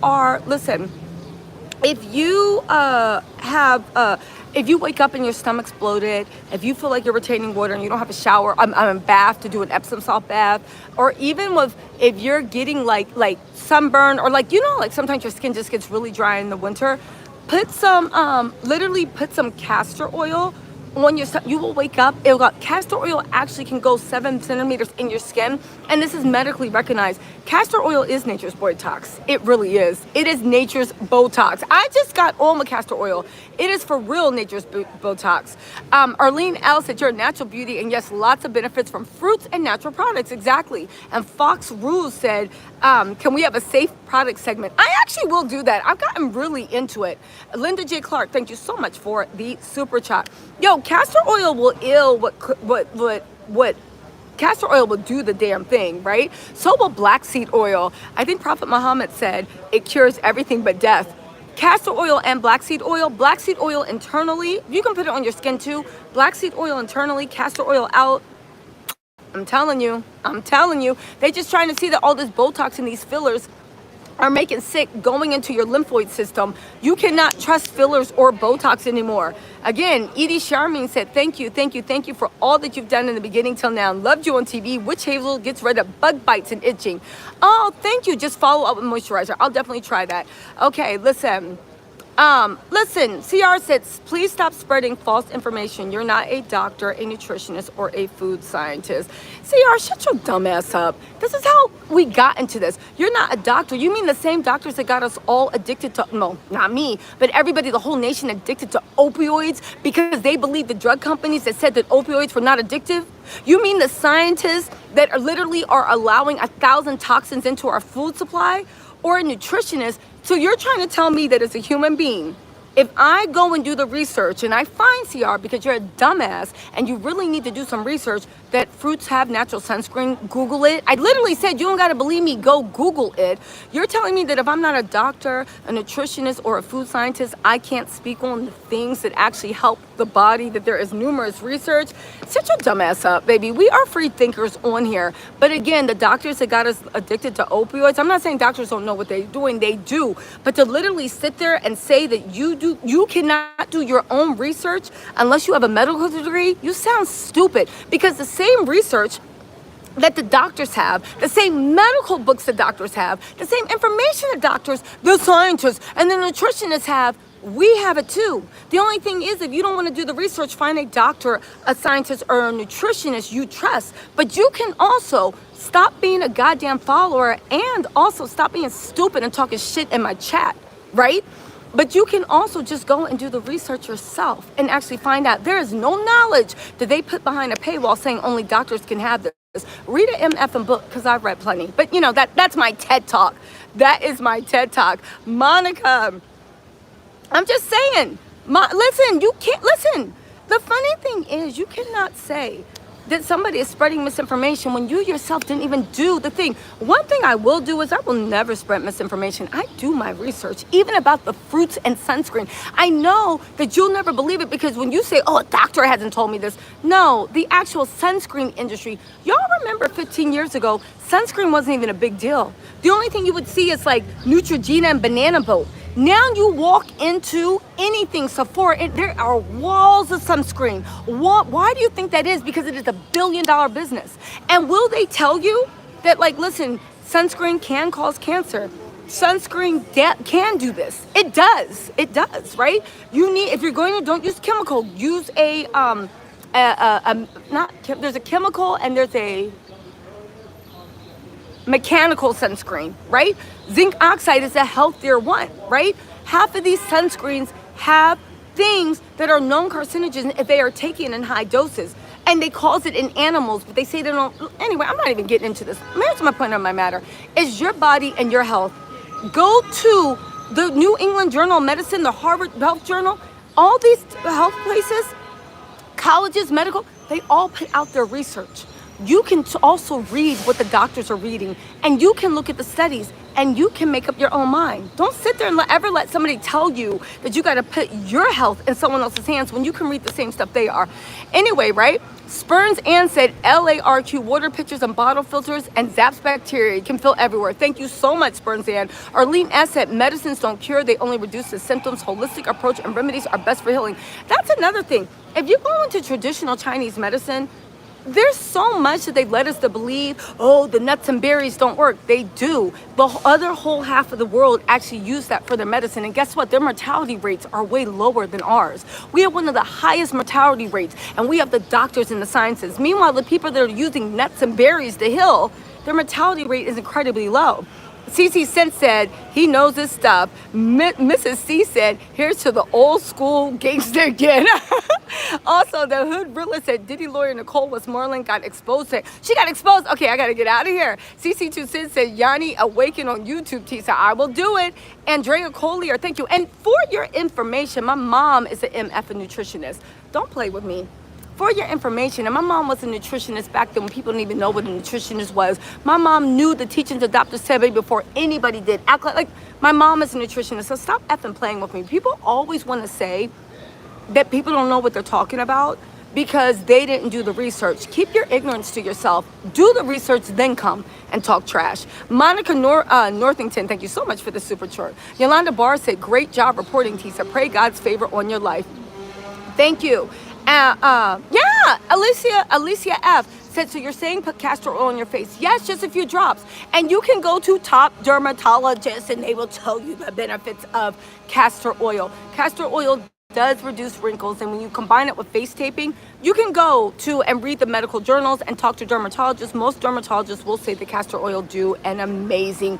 if you wake up and your stomach's bloated, if you feel like you're retaining water and you don't have a shower, I'm in bath to do an Epsom salt bath, or even if you're getting like sunburn, or like sometimes your skin just gets really dry in the winter, put some castor oil on your stomach. You will wake up. Castor oil actually can go 7 centimeters in your skin, and this is medically recognized. Castor oil is nature's Botox. It really is. It is nature's Botox. I just got all my castor oil. It is for real nature's Botox. Arlene L said, you're a natural beauty, and yes, lots of benefits from fruits and natural products. Exactly. And Fox Rules said, can we have a safe product segment? I actually will do that. I've gotten really into it. Linda J. Clark, thank you so much for the super chat. Yo, castor oil will what castor oil will do the damn thing, right? So will black seed oil. I think Prophet Muhammad said it cures everything but death. Castor oil and black seed oil internally, you can put it on your skin too. Black seed oil internally, castor oil out. I'm telling you, they just trying to see that all this Botox and these fillers are making sick going into your lymphoid system. You cannot trust fillers or Botox anymore. Again, Edie Charmaine said, thank you for all that you've done in the beginning till now. Loved you on TV. Witch hazel gets rid of bug bites and itching. Oh, thank you. Just follow up with moisturizer. I'll definitely try that. Okay, listen, CR says, please stop spreading false information. You're not a doctor, a nutritionist, or a food scientist. CR, shut your dumb ass up. This is how we got into this. You're not a doctor. You mean the same doctors that got us all addicted to, no, not me, but everybody, the whole nation addicted to opioids because they believe the drug companies that said that opioids were not addictive? You mean the scientists that are literally allowing 1,000 toxins into our food supply? Or a nutritionist? So you're trying to tell me that as a human being, if I go and do the research and I find CR, because you're a dumbass and you really need to do some research, that fruits have natural sunscreen, Google it. I literally said, you don't got to believe me, go Google it. You're telling me that if I'm not a doctor, a nutritionist, or a food scientist, I can't speak on the things that actually help the body, that there is numerous research. Shut your dumb ass up, baby. We are free thinkers on here. But again, the doctors that got us addicted to opioids, I'm not saying doctors don't know what they're doing, they do. But to literally sit there and say that you cannot do your own research unless you have a medical degree, you sound stupid. Because the same research that the doctors have, the same medical books that doctors have, the same information that doctors, the scientists, and the nutritionists have, we have it too. The only thing is, if you don't want to do the research, find a doctor, a scientist, or a nutritionist you trust. But you can also stop being a goddamn follower and also stop being stupid and talking shit in my chat, right? But you can also just go and do the research yourself and actually find out there is no knowledge that they put behind a paywall saying only doctors can have this. Read an MF book, because I've read plenty. But you know, that's my TED Talk. That is my TED Talk. Monica, I'm just saying, listen, you can't, listen. The funny thing is, you cannot say that somebody is spreading misinformation when you yourself didn't even do the thing. One thing I will do is I will never spread misinformation. I do my research, even about the fruits and sunscreen. I know that you'll never believe it because when you say, oh, a doctor hasn't told me this. No, the actual sunscreen industry. Y'all remember 15 years ago, sunscreen wasn't even a big deal. The only thing you would see is like Neutrogena and Banana Boat. Now you walk into anything, Sephora, and there are walls of sunscreen. Why do you think that is? Because it is a billion-dollar business. And will they tell you that, like, listen, sunscreen can cause cancer? Sunscreen can do this. It does, right? You need, if you're going to, don't use chemical, use there's a chemical and there's a mechanical sunscreen, right? Zinc oxide is a healthier one, right? Half of these sunscreens have things that are known carcinogens if they are taken in high doses. And they cause it in animals, but they say they don't. Anyway, I'm not even getting into this. Here's my point on my matter. Is your body and your health. Go to the New England Journal of Medicine, the Harvard Health Journal, all these health places, colleges, medical, they all put out their research. You can also read what the doctors are reading, and you can look at the studies, and you can make up your own mind. Don't sit there and ever let somebody tell you that you got to put your health in someone else's hands when you can read the same stuff they are. Anyway, right? Spurns Ann said LARQ water pitchers and bottle filters and zaps bacteria can fill everywhere. Thank you so much, Spurns Ann. Arlene S said medicines don't cure, they only reduce the symptoms. Holistic approach and remedies are best for healing. That's another thing. If you go into traditional Chinese medicine, there's so much that they led us to believe, oh, the nuts and berries don't work. They do. The other whole half of the world actually use that for their medicine. And guess what? Their mortality rates are way lower than ours. We have one of the highest mortality rates, and we have the doctors and the sciences. Meanwhile, the people that are using nuts and berries to heal, their mortality rate is incredibly low. CC Sense said, he knows his stuff. Mrs. C said, here's to the old school gangster again. Also, the hood realist said, Diddy lawyer Nicole Westmoreland got exposed. She got exposed. Okay, I got to get out of here. CC2 Sid said, Yanni, awaken on YouTube, Tisa. I will do it. Andrea Collier, thank you. And for your information, my mom is an MF nutritionist. Don't play with me. For your information, and my mom was a nutritionist back then when people didn't even know what a nutritionist was. My mom knew the teachings of Dr. Sebi before anybody did. Act like my mom is a nutritionist, so stop effing playing with me. People always want to say that people don't know what they're talking about because they didn't do the research. Keep your ignorance to yourself. Do the research, then come and talk trash. Monica Northington, thank you so much for the super short. Yolanda Barr said, great job reporting, Tisa. Pray God's favor on your life. Thank you. Yeah, Alicia F said, so you're saying put castor oil on your face? Yes, just a few drops. And you can go to top dermatologists and they will tell you the benefits of castor oil. Castor oil does reduce wrinkles, and when you combine it with face taping, you can go to and read the medical journals and talk to dermatologists. Most dermatologists will say the castor oil do an amazing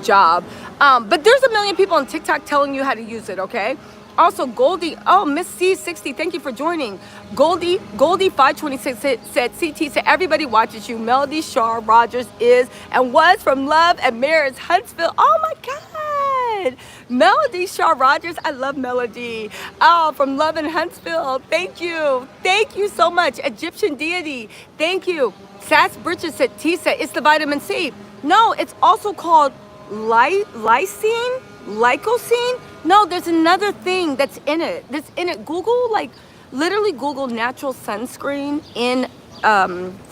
job. But there's a million people on TikTok telling you how to use it, okay? Also, Goldie, oh, Miss C60, thank you for joining. Goldie 526 said, CT said, everybody watches you. Melody Shaw Rogers is and was from Love and Marriage Huntsville. Oh my God. Melody Shaw Rogers, I love Melody. Oh, from Love and Huntsville. Thank you. Thank you so much. Egyptian Deity, thank you. Sass Bridges said, Tisa, it's the vitamin C. No, it's also called lysine. No, there's another thing that's in it. Google, literally Google natural sunscreen in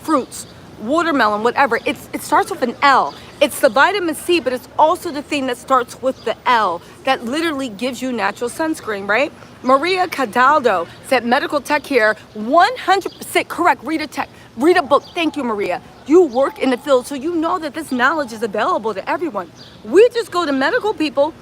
fruits, watermelon, whatever. It starts with an L. It's the vitamin C, but it's also the thing that starts with the L that literally gives you natural sunscreen, right? Maria Cadaldo said, medical tech here, 100% correct. Read a book. Thank you, Maria. You work in the field, so you know that this knowledge is available to everyone. We just go to medical people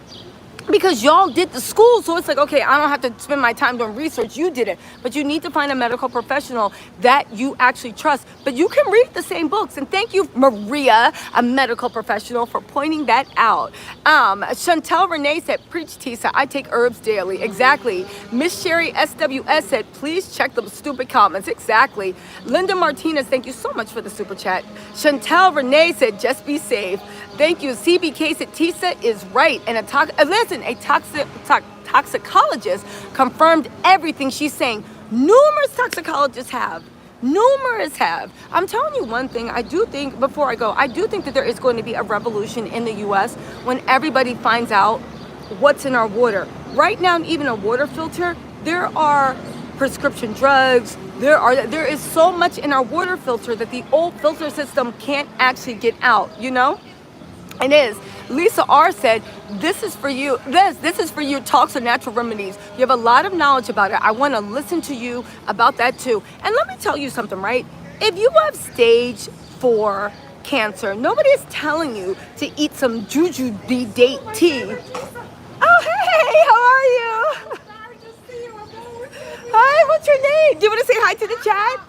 because y'all did the school, so it's like, okay, I don't have to spend my time doing research. You did it. But you need to find a medical professional that you actually trust. But you can read the same books. And thank you, Maria, a medical professional, for pointing that out. Chantel Renee said, preach, Tisa. I take herbs daily. Exactly. Miss Sherry SWS said, please check the stupid comments. Exactly. Linda Martinez, thank you so much for the super chat. Chantel Renee said, just be safe. Thank you. CBK said, Tisa is right. And a toxicologist confirmed everything she's saying. Numerous toxicologists have. I'm telling you one thing, I do think, before I go, I do think that there is going to be a revolution in the US when everybody finds out what's in our water. Right now, even a water filter, there are prescription drugs. There is so much in our water filter that the old filter system can't actually get out, you know? It is. Lisa R said, this is for you. This is for you. Talks of natural remedies. You have a lot of knowledge about it. I want to listen to you about that too. And let me tell you something, right? If you have stage 4 cancer, nobody is telling you to eat some juju date tea. Oh, hey, how are you? Hi, what's your name? Do you want to say hi to the chat?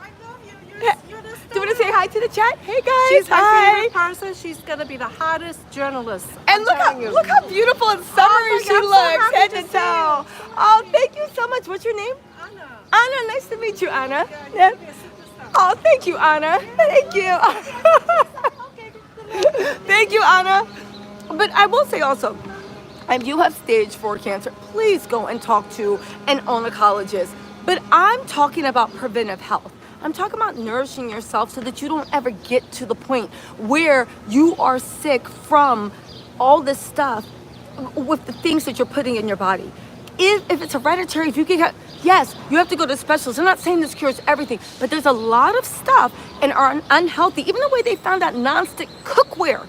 Do you want to say hi to the chat? Hey guys, she's my hi. favorite person. She's gonna be the hottest journalist. And look how beautiful and summery she looks, head to toe. Oh, thank you so much. What's your name? Anna. Anna, nice to meet you, Anna. Yeah. Oh, thank you, Anna. Thank you. Thank you, Anna. But I will say also, if you have stage 4 cancer, please go and talk to an oncologist. But I'm talking about preventive health. I'm talking about nourishing yourself so that you don't ever get to the point where you are sick from all this stuff with the things that you're putting in your body. If it's hereditary, if you get, yes, you have to go to specialists. I'm not saying this cures everything, but there's a lot of stuff and are unhealthy. Even the way they found out nonstick cookware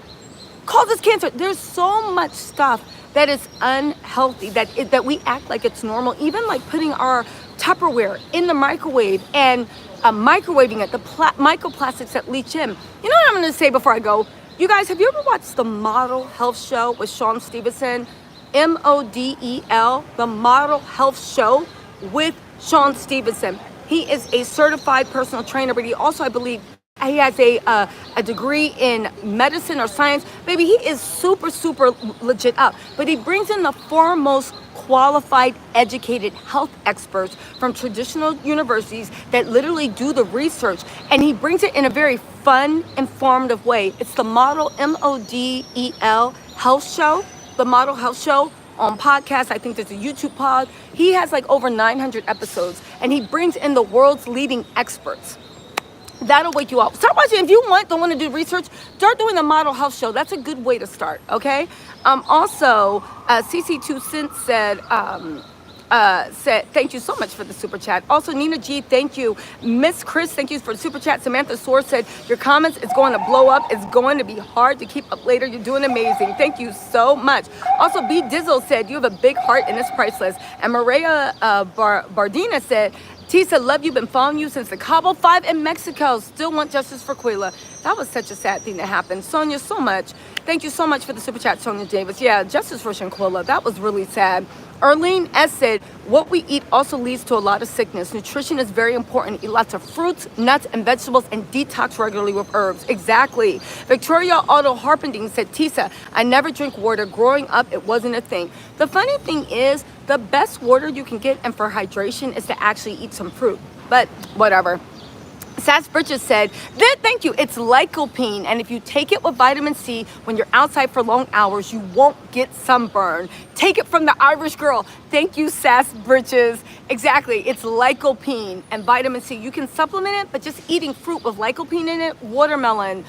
causes cancer. There's so much stuff that is unhealthy that we act like it's normal. Even like putting our Tupperware in the microwave and microwaving it, the microplastics that leach in. You know what I'm going to say before I go? You guys, have you ever watched the Model Health Show with Sean Stevenson? MODEL, the Model Health Show with Sean Stevenson. He is a certified personal trainer, but he also, I believe, he has a degree in medicine or science. Baby, he is super, super legit up. But he brings in the foremost qualified, educated health experts from traditional universities that literally do the research. And he brings it in a very fun, informative way. It's the Model, MODEL Health Show, the Model Health Show on podcast. I think there's a YouTube pod. He has like over 900 episodes, and he brings in the world's leading experts. That'll wake you up. Start watching. If you don't want to do research, start doing the Model Health Show. That's a good way to start, okay? Also, CC2 Cent said, thank you so much for the super chat. Also, Nina G, thank you. Miss Chris, thank you for the super chat. Samantha Soar said, your comments is going to blow up. It's going to be hard to keep up later. You're doing amazing. Thank you so much. Also, B Dizzle said, you have a big heart and it's priceless. And Maria Bardina said, Tisa, love you, been following you since the Cabo 5 in Mexico. Still want justice for Quila. That was such a sad thing that happened. Sonia, so much. Thank you so much for the super chat, Sonia Davis. Yeah, justice for Shanquilla. That was really sad. Arlene S. said, what we eat also leads to a lot of sickness. Nutrition is very important. Eat lots of fruits, nuts, and vegetables, and detox regularly with herbs. Exactly. Victoria Otto Harpending said, Tisa, I never drink water. Growing up, it wasn't a thing. The funny thing is, the best water you can get and for hydration is to actually eat some fruit. But whatever. Sass Bridges said, thank you, it's lycopene, and if you take it with vitamin C when you're outside for long hours, you won't get sunburn. Take it from the Irish girl. Thank you, Sass Bridges. Exactly, it's lycopene and vitamin C. You can supplement it, but just eating fruit with lycopene in it, watermelon,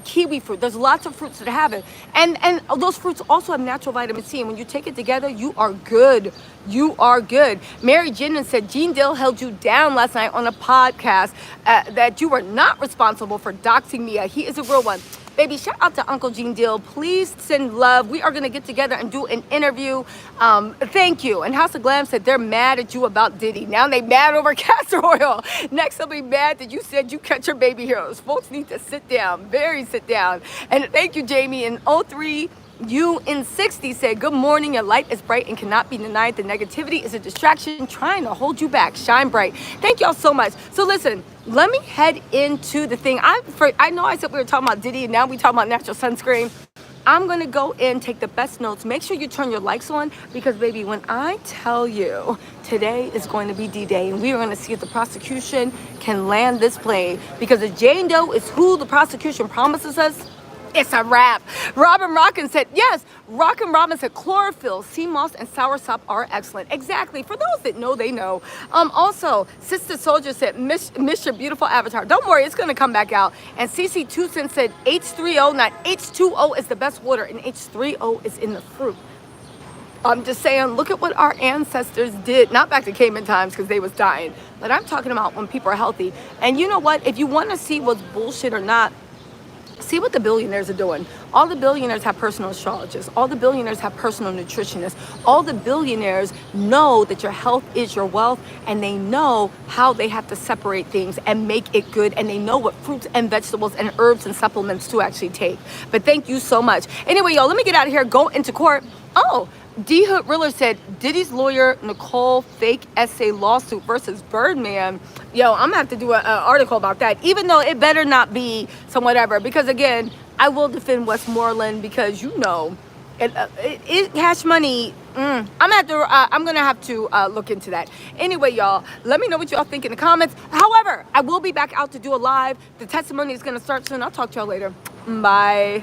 kiwi fruit. There's lots of fruits that have it. And those fruits also have natural vitamin C. And when you take it together, you are good. You are good. Mary Jennings said, Gene Dill held you down last night on a podcast that you were not responsible for doxing Mia. He is a real one. Baby, shout out to Uncle Gene Dill. Please send love. We are going to get together and do an interview. Thank you. And House of Glam said they're mad at you about Diddy. Now they mad over castor oil. Next they'll be mad that you said you catch your baby heroes. Folks need to sit down. Very sit down. And thank you, Jamie. In 03, you in 60 said, good morning, your light is bright and cannot be denied. The negativity is a distraction trying to hold you back. Shine bright. Thank y'all so much. So listen, let me head into the thing. I know I said we were talking about Diddy and now we talking about natural sunscreen. I'm going to go in, take the best notes. Make sure you turn your likes on because, baby, when I tell you today is going to be D-Day and we are going to see if the prosecution can land this plane because if Jane Doe is who the prosecution promises us, it's a wrap. Robin Rockin said, yes, Rockin' Robin said chlorophyll, sea moss, and soursop are excellent. Exactly. For those that know, they know. Also, Sister Soldier said, miss your beautiful avatar. Don't worry, it's going to come back out. And CC Tucson said H3O, not H2O is the best water, and H3O is in the fruit. I'm just saying, look at what our ancestors did. Not back to caveman times because they was dying. But I'm talking about when people are healthy. And you know what? If you want to see what's bullshit or not, See what the billionaires are doing. All the billionaires have personal astrologists. All the billionaires have personal nutritionists. All the billionaires know that your health is your wealth, and they know how they have to separate things and make it good, and they know what fruits and vegetables and herbs and supplements to actually take. But thank you so much. Anyway, y'all, let me get out of here, go into court. Oh, D Hood Riller said, Diddy's lawyer, Nicole, fake essay lawsuit versus Birdman. Yo, I'm gonna have to do an article about that, even though it better not be some whatever, because again, I will defend Westmoreland because you know, cash money, I'm gonna have to look into that. Anyway, y'all, let me know what y'all think in the comments. However, I will be back out to do a live. The testimony is gonna start soon. I'll talk to y'all later. Bye.